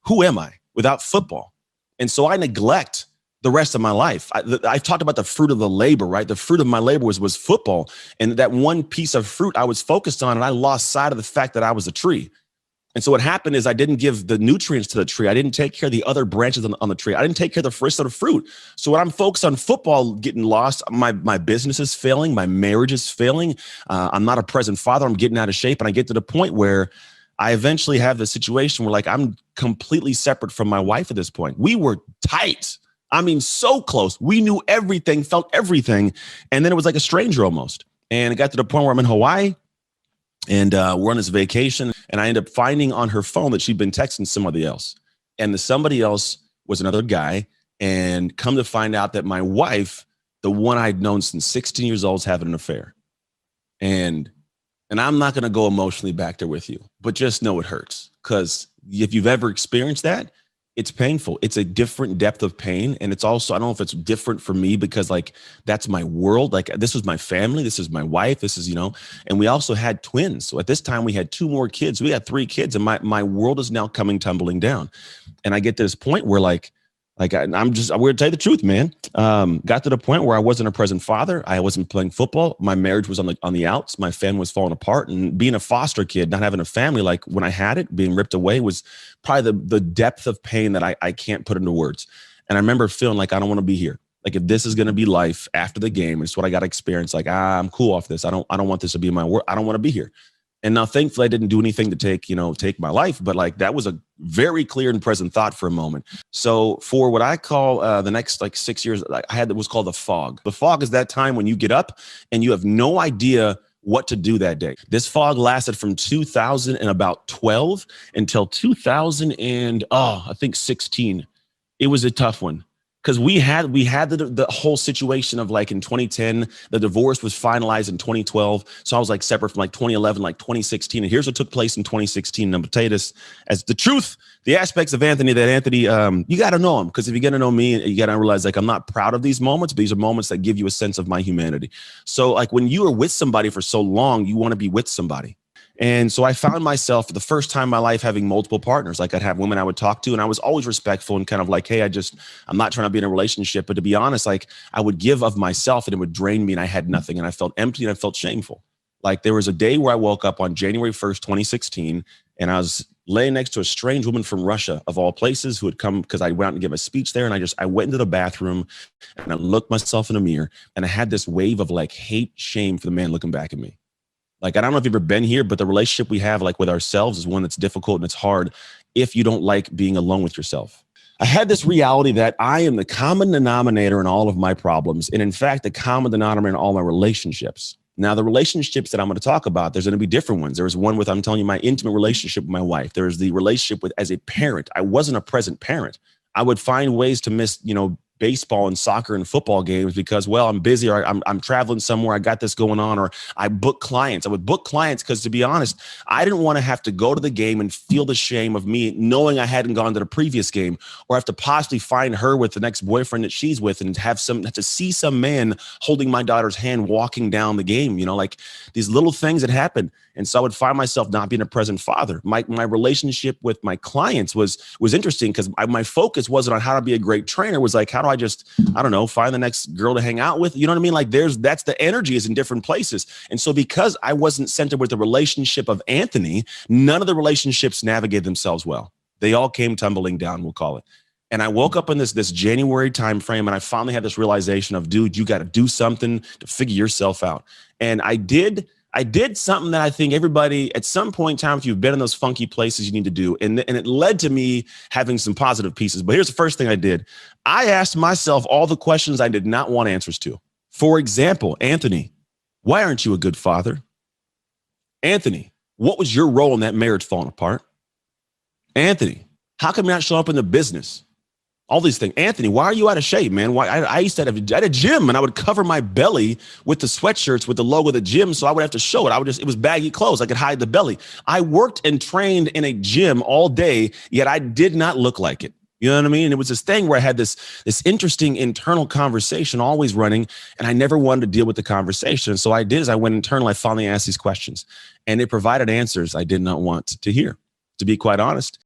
who am I without football? And so I neglect the rest of my life. I've talked about the fruit of the labor, right? The fruit of my labor was football. And that one piece of fruit I was focused on, and I lost sight of the fact that I was a tree. And so what happened is I didn't give the nutrients to the tree. I didn't take care of the other branches on the tree. I didn't take care of the rest of the fruit. So when I'm focused on football getting lost, my business is failing. My marriage is failing. I'm not a present father. I'm getting out of shape. And I get to the point where I eventually have the situation where like I'm completely separate from my wife at this point. We were tight. I mean, so close. We knew everything, felt everything. And then it was like a stranger almost. And it got to the point where I'm in Hawaii and we're on this vacation. And I end up finding on her phone that she'd been texting somebody else. And the somebody else was another guy. And come to find out that my wife, the one I'd known since 16 years old, is having an affair. And I'm not going to go emotionally back there with you, but just know it hurts. Because if you've ever experienced that, it's painful. It's a different depth of pain. And it's also, I don't know if it's different for me because like, that's my world. Like this was my family. This is my wife. This is, and we also had twins. So at this time we had 2 more kids. We had 3 kids and my world is now coming tumbling down. And I get to this point where we're going to tell you the truth, man. Got to the point where I wasn't a present father. I wasn't playing football. My marriage was on the outs. My family was falling apart. And being a foster kid, not having a family, like when I had it, being ripped away was probably the depth of pain that I can't put into words. And I remember feeling like I don't want to be here. Like if this is going to be life after the game, it's what I got to experience. Like, I'm cool off this. I don't want this to be my work. I don't want to be here. And now, thankfully, I didn't do anything to take my life. But like that was a very clear and present thought for a moment. So for what I call the next 6 years, I had what was called the fog. The fog is that time when you get up and you have no idea what to do that day. This fog lasted from 2012 until 2000 and I think 16. It was a tough one because we had the whole situation of like in 2010, the divorce was finalized in 2012. So I was like separate from like 2011, like 2016. And here's what took place in 2016. And I'm gonna tell you this as the truth, the aspects of Anthony that Anthony, you got to know him, because if you're going to know me, you got to realize like I'm not proud of these moments, but these are moments that give you a sense of my humanity. So like when you are with somebody for so long, you want to be with somebody. And so I found myself for the first time in my life having multiple partners. Like I'd have women I would talk to, and I was always respectful and kind of like, hey, I'm not trying to be in a relationship. But to be honest, like I would give of myself and it would drain me and I had nothing and I felt empty and I felt shameful. Like there was a day where I woke up on January 1st, 2016, and I was laying next to a strange woman from Russia, of all places, who had come because I went out and give a speech there. And I went into the bathroom and I looked myself in the mirror and I had this wave of like hate, shame for the man looking back at me. Like, I don't know if you've ever been here, but the relationship we have like with ourselves is one that's difficult and it's hard if you don't like being alone with yourself. I had this reality that I am the common denominator in all of my problems. And in fact, the common denominator in all my relationships. Now, the relationships that I'm going to talk about, there's going to be different ones. There's one with, I'm telling you, my intimate relationship with my wife. There's the relationship with as a parent. I wasn't a present parent. I would find ways to miss, baseball and soccer and football games because, well, I'm busy or I'm traveling somewhere. I got this going on, or I book clients. I would book clients because, to be honest, I didn't want to have to go to the game and feel the shame of me knowing I hadn't gone to the previous game, or have to possibly find her with the next boyfriend that she's with and have to see some man holding my daughter's hand walking down the game, like these little things that happen. And so I would find myself not being a present father. My relationship with my clients was interesting because my focus wasn't on how to be a great trainer. It was like, how do I just, find the next girl to hang out with? You know what I mean? Like that's the energy is in different places. And so because I wasn't centered with the relationship of Anthony, none of the relationships navigated themselves well. They all came tumbling down, we'll call it. And I woke up in this January time frame, and I finally had this realization of, dude, you got to do something to figure yourself out. And I did something that I think everybody at some point in time, if you've been in those funky places, you need to do. And it led to me having some positive pieces. But here's the first thing I did. I asked myself all the questions I did not want answers to. For example, Anthony, why aren't you a good father? Anthony, what was your role in that marriage falling apart? Anthony, how come you're not showing up in the business? All these things. Anthony, why are you out of shape, man? Why? I used to have a gym, and I would cover my belly with the sweatshirts with the logo of the gym, so I would have to show it. It was baggy clothes. I could hide the belly. I worked and trained in a gym all day, yet I did not look like it. You know what I mean? And it was this thing where I had this interesting internal conversation always running, and I never wanted to deal with the conversation. So I went internal. I finally asked these questions, and it provided answers I did not want to hear, to be quite honest.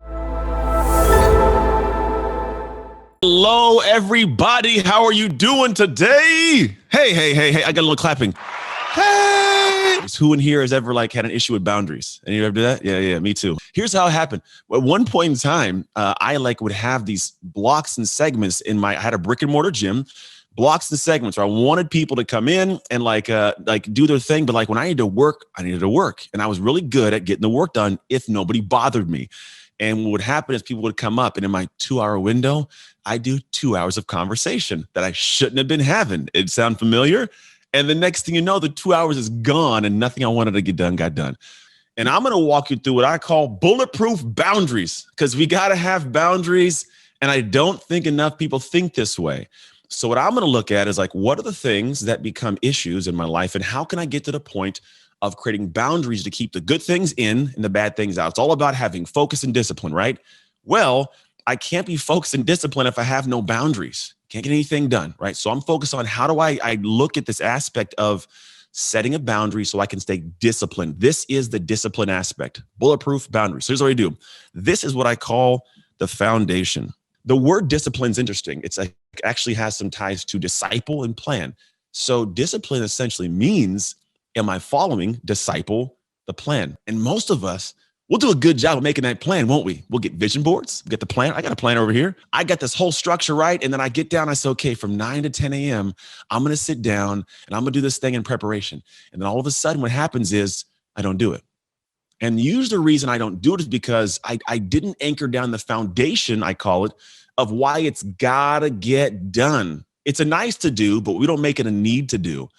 Hello, everybody. How are you doing today? Hey. I got a little clapping. Hey. Who in here has ever had an issue with boundaries? Any of you ever do that? Yeah, me too. Here's how it happened. At one point in time, I would have these blocks and segments I had a brick and mortar gym, blocks and segments where I wanted people to come in and do their thing. But when I needed to work, I needed to work. And I was really good at getting the work done if nobody bothered me. And what would happen is people would come up, and in my 2-hour window, I do 2 hours of conversation that I shouldn't have been having. It sound familiar? And the next thing you know, the 2 hours is gone and nothing I wanted to get done got done. And I'm going to walk you through what I call bulletproof boundaries, because we got to have boundaries. And I don't think enough people think this way. So what I'm going to look at is what are the things that become issues in my life, and how can I get to the point of creating boundaries to keep the good things in and the bad things out? It's all about having focus and discipline, right? Well, I can't be focused and disciplined if I have no boundaries. Can't get anything done, right? So I'm focused on how do I look at this aspect of setting a boundary so I can stay disciplined. This is the discipline aspect, bulletproof boundaries. So here's what I do. This is what I call the foundation. The word discipline is interesting. It actually has some ties to disciple and plan. So discipline essentially means, am I following, disciple, the plan? And most of us, we'll do a good job of making that plan, won't we? We'll get vision boards, get the plan. I got a plan over here. I got this whole structure right. And then I get down, I say, okay, from 9 to 10 a.m., I'm going to sit down and I'm going to do this thing in preparation. And then all of a sudden what happens is I don't do it. And usually the reason I don't do it is because I didn't anchor down the foundation, I call it, of why it's got to get done. It's a nice to do, but we don't make it a need to do.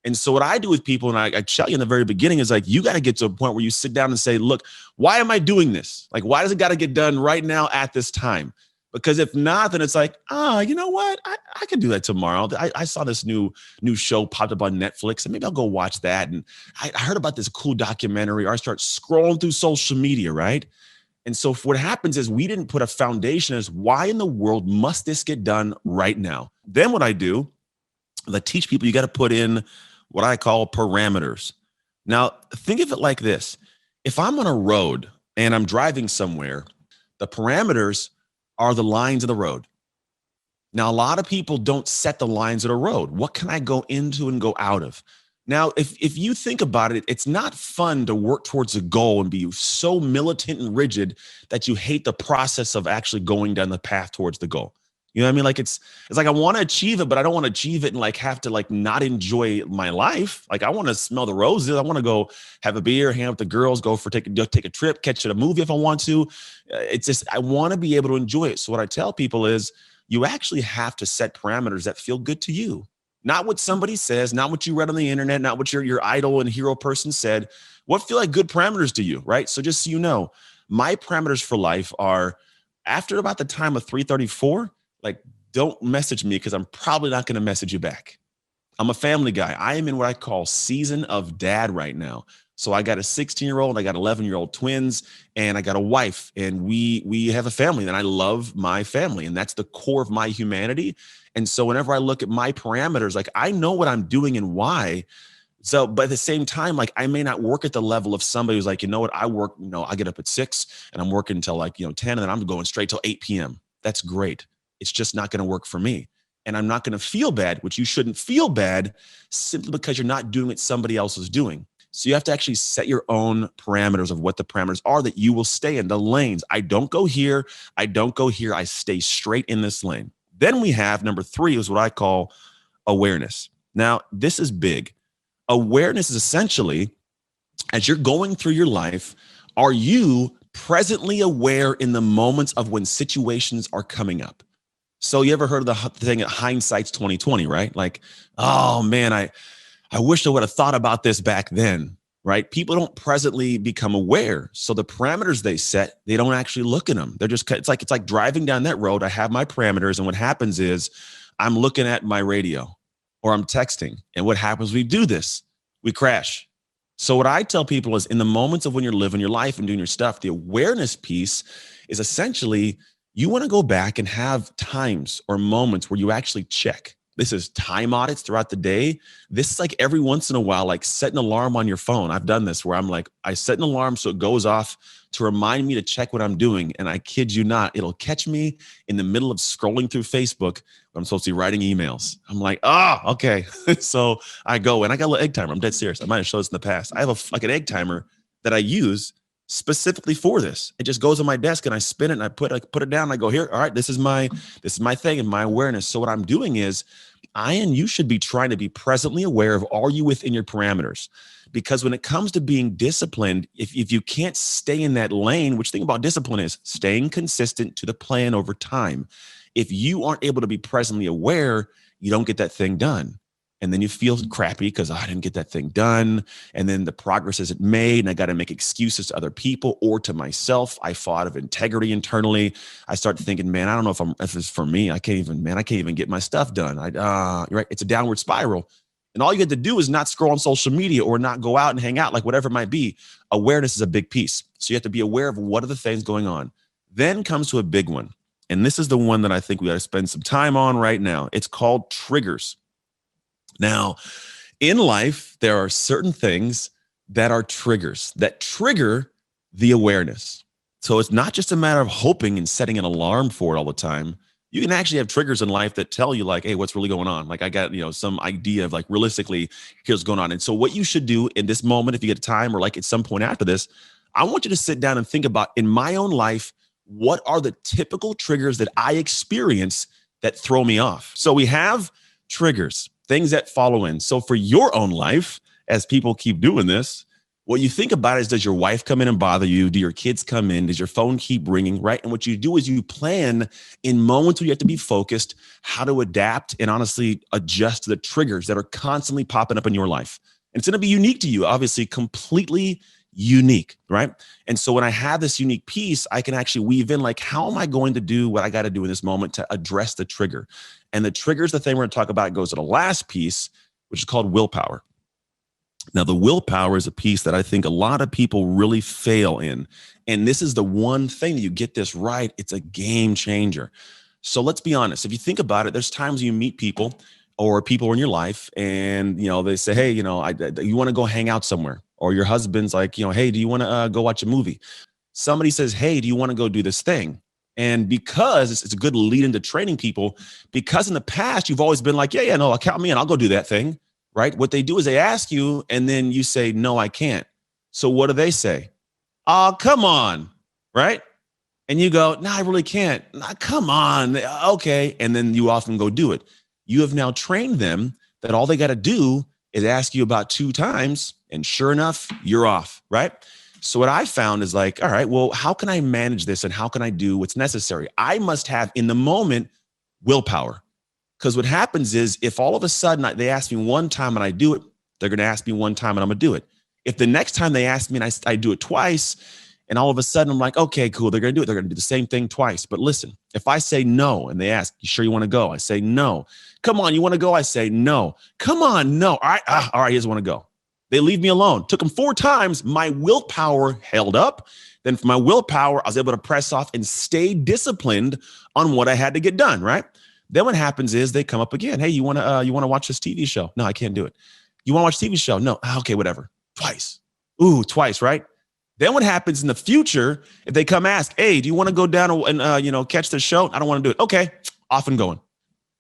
And so what I do with people, and I tell you in the very beginning, is like, you got to get to a point where you sit down and say, look, why am I doing this? Like, why does it got to get done right now at this time? Because if not, then it's like, you know what? I can do that tomorrow. I saw this new show popped up on Netflix, and maybe I'll go watch that. And I heard about this cool documentary, or I start scrolling through social media, right? And so what happens is we didn't put a foundation as why in the world must this get done right now? Then what I do, I teach people you got to put in what I call parameters. Now, think of it like this. If I'm on a road and I'm driving somewhere, the parameters are the lines of the road. Now, a lot of people don't set the lines of the road. What can I go into and go out of? Now, if you think about it, it's not fun to work towards a goal and be so militant and rigid that you hate the process of actually going down the path towards the goal. You know what I mean? Like it's like I want to achieve it, but I don't want to achieve it and like have to like not enjoy my life. Like I want to smell the roses. I want to go have a beer, hang out with the girls, go take a trip, catch a movie if I want to. It's just I want to be able to enjoy it. So what I tell people is you actually have to set parameters that feel good to you. Not what somebody says, not what you read on the internet, not what your idol and hero person said. What feel like good parameters to you, right? So just so you know, my parameters for life are after about the time of 3:34, like don't message me because I'm probably not going to message you back. I'm a family guy. I am in what I call season of dad right now. So I got a 16-year-old, I got 11-year-old twins, and I got a wife, and we have a family, and I love my family, and that's the core of my humanity. And so whenever I look at my parameters, like I know what I'm doing and why. So, but at the same time, like I may not work at the level of somebody who's like, you know what, I work, I get up at 6 and I'm working until like, 10, and then I'm going straight till 8 p.m. That's great. It's just not going to work for me. And I'm not going to feel bad, which you shouldn't feel bad simply because you're not doing what somebody else is doing. So you have to actually set your own parameters of what the parameters are that you will stay in the lanes. I don't go here. I don't go here. I stay straight in this lane. Then we have number 3 is what I call awareness. Now, this is big. Awareness is essentially, as you're going through your life, are you presently aware in the moments of when situations are coming up? So you ever heard of the thing at hindsight's 2020, right? Like, oh man, I wish I would have thought about this back then, right? People don't presently become aware. So the parameters they set, they don't actually look at them. They're just, it's like driving down that road. I have my parameters. And what happens is I'm looking at my radio or I'm texting. And what happens? We do this, we crash. So what I tell people is in the moments of when you're living your life and doing your stuff, the awareness piece is essentially you want to go back and have times or moments where you actually check. This is time audits throughout the day. This is like every once in a while, like set an alarm on your phone. I've done this where I'm like, I set an alarm so it goes off to remind me to check what I'm doing. And I kid you not, it'll catch me in the middle of scrolling through Facebook when I'm supposed to be writing emails. I'm like, okay. So I go and I got a little egg timer. I'm dead serious. I might have showed this in the past. I have like an egg timer that I use specifically for this. It just goes on my desk and I spin it and I put it down and I go here. All right, this is my thing and my awareness. So what I'm doing is you should be trying to be presently aware of, are you within your parameters? Because when it comes to being disciplined, if you can't stay in that lane, which thing about discipline is staying consistent to the plan over time. If you aren't able to be presently aware, you don't get that thing done. And then you feel crappy because I didn't get that thing done. And then the progress isn't made. And I got to make excuses to other people or to myself. I fall out of integrity internally. I start thinking, man, I don't know if it's for me. I can't even get my stuff done. Right? It's a downward spiral. And all you get to do is not scroll on social media or not go out and hang out, like whatever it might be. Awareness is a big piece. So you have to be aware of what are the things going on. Then comes to a big one. And this is the one that I think we got to spend some time on right now. It's called triggers. Now, in life, there are certain things that are triggers that trigger the awareness. So it's not just a matter of hoping and setting an alarm for it all the time. You can actually have triggers in life that tell you like, hey, what's really going on? Like I got, some idea of like realistically, here's what's going on. And so what you should do in this moment, if you get time or like at some point after this, I want you to sit down and think about in my own life, what are the typical triggers that I experience that throw me off? So we have triggers, things that follow in. So for your own life, as people keep doing this, What you think about is, does your wife come in and bother you? Do your kids come in? Does your phone keep ringing, right? And what you do is you plan in moments where you have to be focused, how to adapt and honestly adjust to the triggers that are constantly popping up in your life. And it's going to be unique to you, obviously, completely unique, right? And so when I have this unique piece, I can actually weave in like, how am I going to do what I got to do in this moment to address the trigger? And the trigger is the thing we're going to talk about. It goes to the last piece, which is called willpower. Now, the willpower is a piece that I think a lot of people really fail in. And this is the one thing that you get this right, it's a game changer. So let's be honest. If you think about it, there's times you meet people or people in your life and, they say, hey, you want to go hang out somewhere, or your husband's like, hey, do you want to go watch a movie? Somebody says, hey, do you want to go do this thing? And because it's a good lead into training people, because in the past, you've always been like, yeah, no, count me in. I'll go do that thing. Right? What they do is they ask you and then you say, no, I can't. So what do they say? Oh, come on. Right? And you go, no, I really can't. Nah, come on. Okay. And then you often go do it. You have now trained them that all they got to do is ask you about 2 times. And sure enough, you're off. Right? So what I found is like, all right, well, how can I manage this and how can I do what's necessary? I must have in the moment willpower. Because what happens is if all of a sudden they ask me one time and I do it, they're going to ask me one time and I'm going to do it. If the next time they ask me and I do it twice, and all of a sudden I'm like, okay, cool, they're going to do it. They're going to do the same thing twice. But listen, if I say no and they ask, you sure you want to go? I say no. Come on, you want to go? I say no. Come on, no. All right, he doesn't want to go. They leave me alone. Took them 4 times. My willpower held up. Then for my willpower, I was able to press off and stay disciplined on what I had to get done, right? Then what happens is they come up again. Hey, you want to watch this TV show? No, I can't do it. You want to watch a TV show? No. Okay, whatever. Twice. Ooh, twice, right? Then what happens in the future, if they come ask, hey, do you want to go down and catch the show? I don't want to do it. Okay, off and going.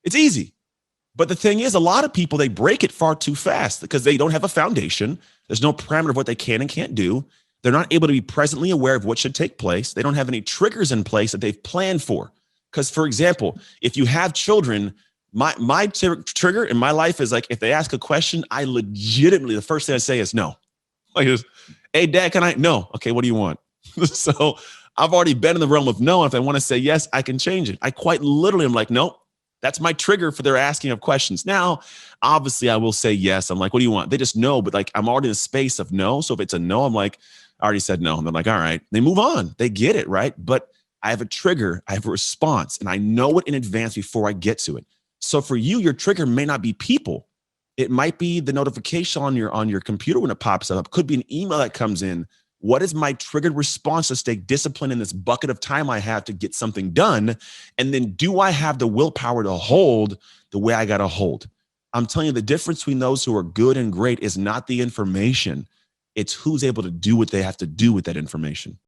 It's easy. But the thing is, a lot of people, they break it far too fast because they don't have a foundation. There's no parameter of what they can and can't do. They're not able to be presently aware of what should take place. They don't have any triggers in place that they've planned for. Because, for example, if you have children, my trigger in my life is like, if they ask a question, I legitimately, the first thing I say is no. Like, hey, Dad, can I? No. Okay, what do you want? So I've already been in the realm of no. And if I want to say yes, I can change it. I quite literally am like, no, that's my trigger for their asking of questions. Now, obviously, I will say yes. I'm like, what do you want? They just know, but like, I'm already in a space of no. So if it's a no, I'm like, I already said no. And they're like, all right. They move on. They get it, right? But I have a trigger, I have a response, and I know it in advance before I get to it. So for you, your trigger may not be people. It might be the notification on your computer when it pops up. It could be an email that comes in. What is my triggered response to stay disciplined in this bucket of time I have to get something done? And then do I have the willpower to hold the way I got to hold? I'm telling you, the difference between those who are good and great is not the information. It's who's able to do what they have to do with that information.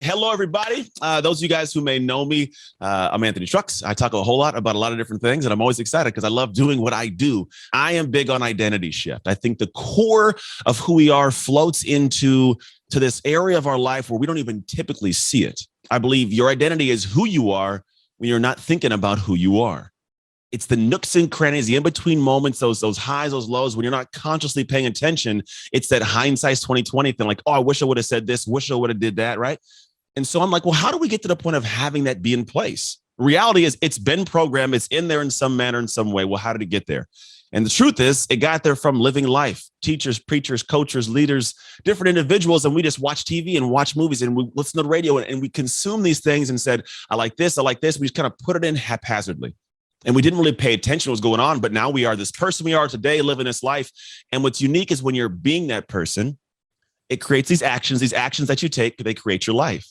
Hello, everybody. Those of you guys who may know me, I'm Anthony Trucks. I talk a whole lot about a lot of different things, and I'm always excited because I love doing what I do. I am big on identity shift. I think the core of who we are floats into this area of our life where we don't even typically see it. I believe your identity is who you are when you're not thinking about who you are. It's the nooks and crannies, the in-between moments, those highs, those lows, when you're not consciously paying attention. It's that hindsight's 2020 thing, like, oh, I wish I would have said this, wish I would have did that, right? And so I'm like, well, how do we get to the point of having that be in place? Reality is it's been programmed. It's in there in some manner, in some way. Well, how did it get there? And the truth is it got there from living life, teachers, preachers, coaches, leaders, different individuals. And we just watch TV and watch movies and we listen to the radio and we consume these things and said, I like this. I like this. We just kind of put it in haphazardly. And we didn't really pay attention to what was going on. But now we are this person we are today, living this life. And what's unique is when you're being that person, it creates these actions that you take, they create your life.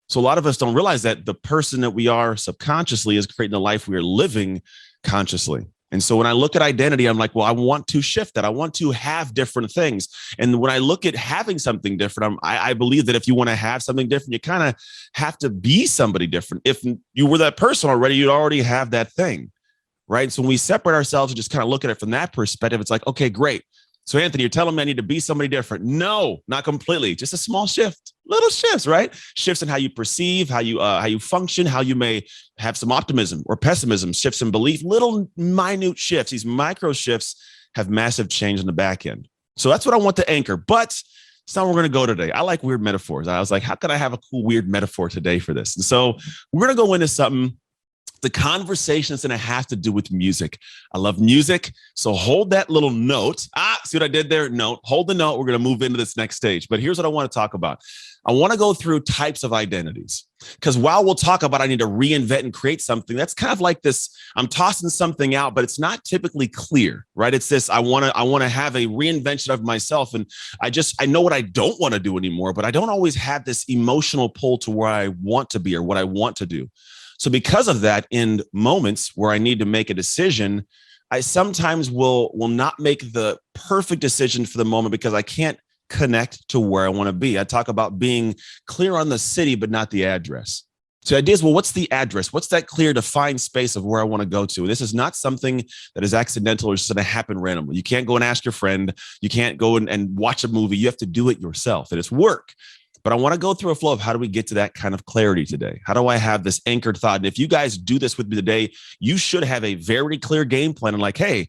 So a lot of us don't realize that the person that we are subconsciously is creating the life we are living consciously. And so when I look at identity, I'm like, well, I want to shift that. I want to have different things. And when I look at having something different, I believe that if you want to have something different, you kind of have to be somebody different. If you were that person already, you'd already have that thing, right? So when we separate ourselves and just kind of look at it from that perspective, it's like, okay, great. So Anthony, you're telling me I need to be somebody different. No, not completely. Just a small shift, little shifts, right? Shifts in how you perceive, how you function, how you may have some optimism or pessimism, shifts in belief, little minute shifts, these micro shifts have massive change in the back end. So that's what I want to anchor, but it's not where we're going to go today. I like weird metaphors. I was like, how can I have a cool, weird metaphor today for this? And so we're going to go into something. The conversation is going to have to do with music. I love music. So hold that little note. See what I did there? Note. Hold the note. We're going to move into this next stage. But here's what I want to talk about. I want to go through types of identities. Because while we'll talk about I need to reinvent and create something, that's kind of like this, I'm tossing something out, but it's not typically clear, right? It's this, I want to have a reinvention of myself. And I know what I don't want to do anymore, but I don't always have this emotional pull to where I want to be or what I want to do. So because of that, in moments where I need to make a decision, I sometimes will not make the perfect decision for the moment because I can't connect to where I want to be. I talk about being clear on the city, but not the address. So the idea is, well, what's the address? What's that clear, defined space of where I want to go to? This is not something that is accidental or just going to happen randomly. You can't go and ask your friend. You can't go and watch a movie. You have to do it yourself. And it's work. But I want to go through a flow of how do we get to that kind of clarity today? How do I have this anchored thought? And if you guys do this with me today, you should have a very clear game plan and like, hey,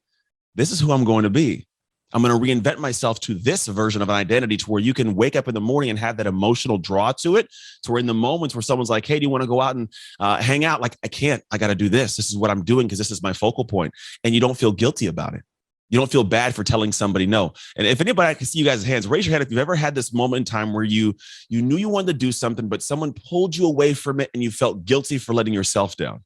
this is who I'm going to be. I'm going to reinvent myself to this version of an identity to where you can wake up in the morning and have that emotional draw to it. So we're in the moments where someone's like, hey, do you want to go out and hang out? Like, I can't, I got to do this. This is what I'm doing because this is my focal point. And you don't feel guilty about it. You don't feel bad for telling somebody no. And if anybody, I can see you guys' hands, raise your hand if you've ever had this moment in time where you knew you wanted to do something, but someone pulled you away from it and you felt guilty for letting yourself down.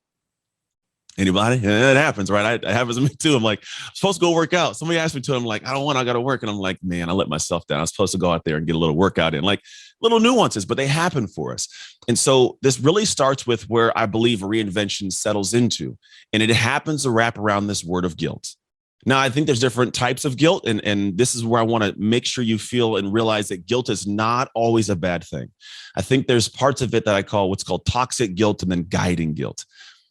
Anybody? Yeah, it happens, right? It happens to me too. I'm like, I'm supposed to go work out. Somebody asked me to, I'm like, I don't want, I got to work. And I'm like, man, I let myself down. I'm supposed to go out there and get a little workout in, like little nuances, but they happen for us. And so this really starts with where I believe reinvention settles into, and it happens to wrap around this word of guilt. Now, I think there's different types of guilt, and this is where I want to make sure you feel and realize that guilt is not always a bad thing. I think there's parts of it that I call what's called toxic guilt and then guiding guilt.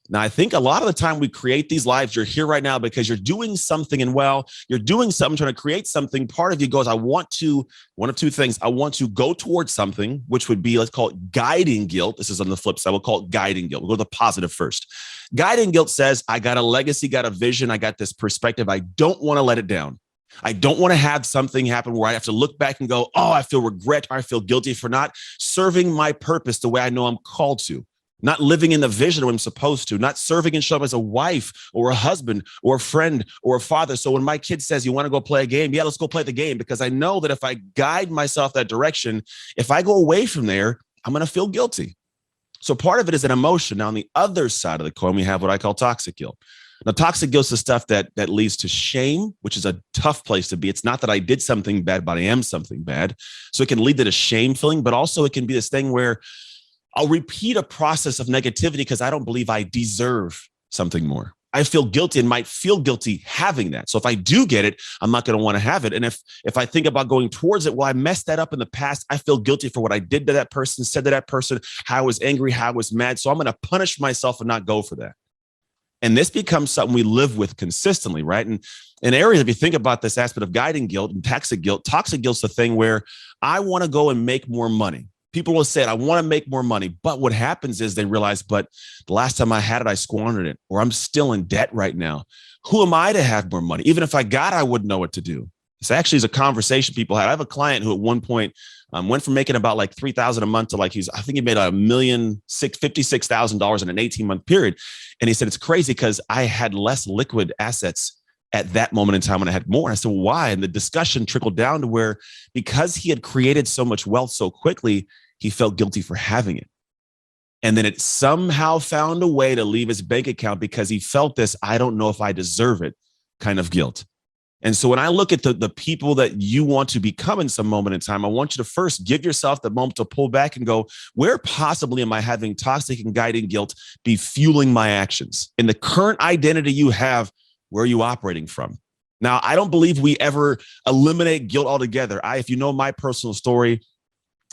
Now, I think a lot of the time we create these lives, you're here right now because you're doing something, and while you're doing something, trying to create something, part of you goes, I want to, one of two things, I want to go towards something, which would be, let's call it guiding guilt. This is on the flip side. We'll call it guiding guilt. We'll go to the positive first. Guiding guilt says, I got a legacy, got a vision, I got this perspective. I don't want to let it down. I don't want to have something happen where I have to look back and go, oh, I feel regret, or I feel guilty for not serving my purpose the way I know I'm called to. Not living in the vision I'm supposed to, not serving and showing up as a wife or a husband or a friend or a father. So when my kid says, you want to go play a game? Yeah, let's go play the game, because I know that if I guide myself that direction, if I go away from there, I'm going to feel guilty. So part of it is an emotion. Now, on the other side of the coin, we have what I call toxic guilt. Now, toxic guilt is stuff that leads to shame, which is a tough place to be. It's not that I did something bad, but I am something bad. So it can lead to a shame feeling, but also it can be this thing where I'll repeat a process of negativity because I don't believe I deserve something more. I feel guilty and might feel guilty having that. So if I do get it, I'm not going to want to have it. And if I think about going towards it, well, I messed that up in the past. I feel guilty for what I did to that person, said to that person, how I was angry, how I was mad. So I'm going to punish myself and not go for that. And this becomes something we live with consistently, right? And in areas, if you think about this aspect of guiding guilt and toxic guilt's the thing where I want to go and make more money. People will say, I want to make more money. But what happens is they realize, but the last time I had it, I squandered it, or I'm still in debt right now. Who am I to have more money? Even if I got it, I wouldn't know what to do. This actually is a conversation people had. I have a client who at one point went from making about like $3,000 a month to like, I think he made $56,000 in an 18-month period. And he said, it's crazy because I had less liquid assets at that moment in time when I had more. And I said, well, why? And the discussion trickled down to where, because he had created so much wealth so quickly, he felt guilty for having it. And then it somehow found a way to leave his bank account because he felt this, I don't know if I deserve it kind of guilt. And so when I look at the people that you want to become in some moment in time, I want you to first give yourself the moment to pull back and go, where possibly am I having toxic and guiding guilt be fueling my actions? In the current identity you have, where are you operating from? Now, I don't believe we ever eliminate guilt altogether. If you know my personal story,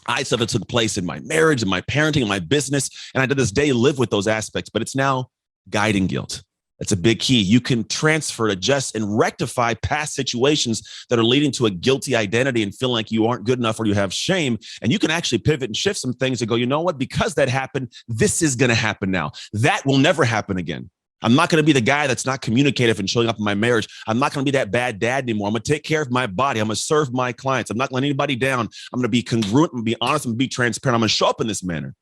I stuff that took place in my marriage and my parenting and my business, and I to this day live with those aspects, but it's now guiding guilt. That's a big key. You can transfer, adjust, and rectify past situations that are leading to a guilty identity and feeling like you aren't good enough or you have shame. And you can actually pivot and shift some things and go, you know what? Because that happened, this is going to happen now. That will never happen again. I'm not going to be the guy that's not communicative and showing up in my marriage. I'm not going to be that bad dad anymore. I'm going to take care of my body. I'm going to serve my clients. I'm not letting anybody down. I'm going to be congruent. I'm going to be honest. I'm going to be transparent. I'm going to show up in this manner,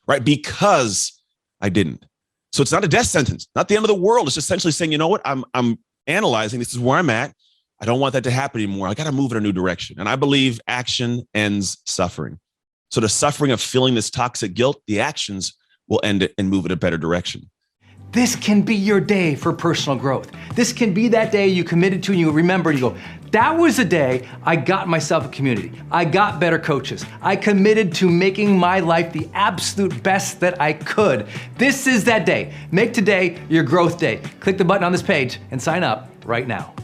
right? Because I didn't. So it's not a death sentence, not the end of the world. It's essentially saying, you know what? I'm analyzing. This is where I'm at. I don't want that to happen anymore. I got to move in a new direction. And I believe action ends suffering. So the suffering of feeling this toxic guilt, the actions will end it and move in a better direction. This can be your day for personal growth. This can be that day you committed to and you remember and you go, that was the day I got myself a community. I got better coaches. I committed to making my life the absolute best that I could. This is that day. Make today your growth day. Click the button on this page and sign up right now.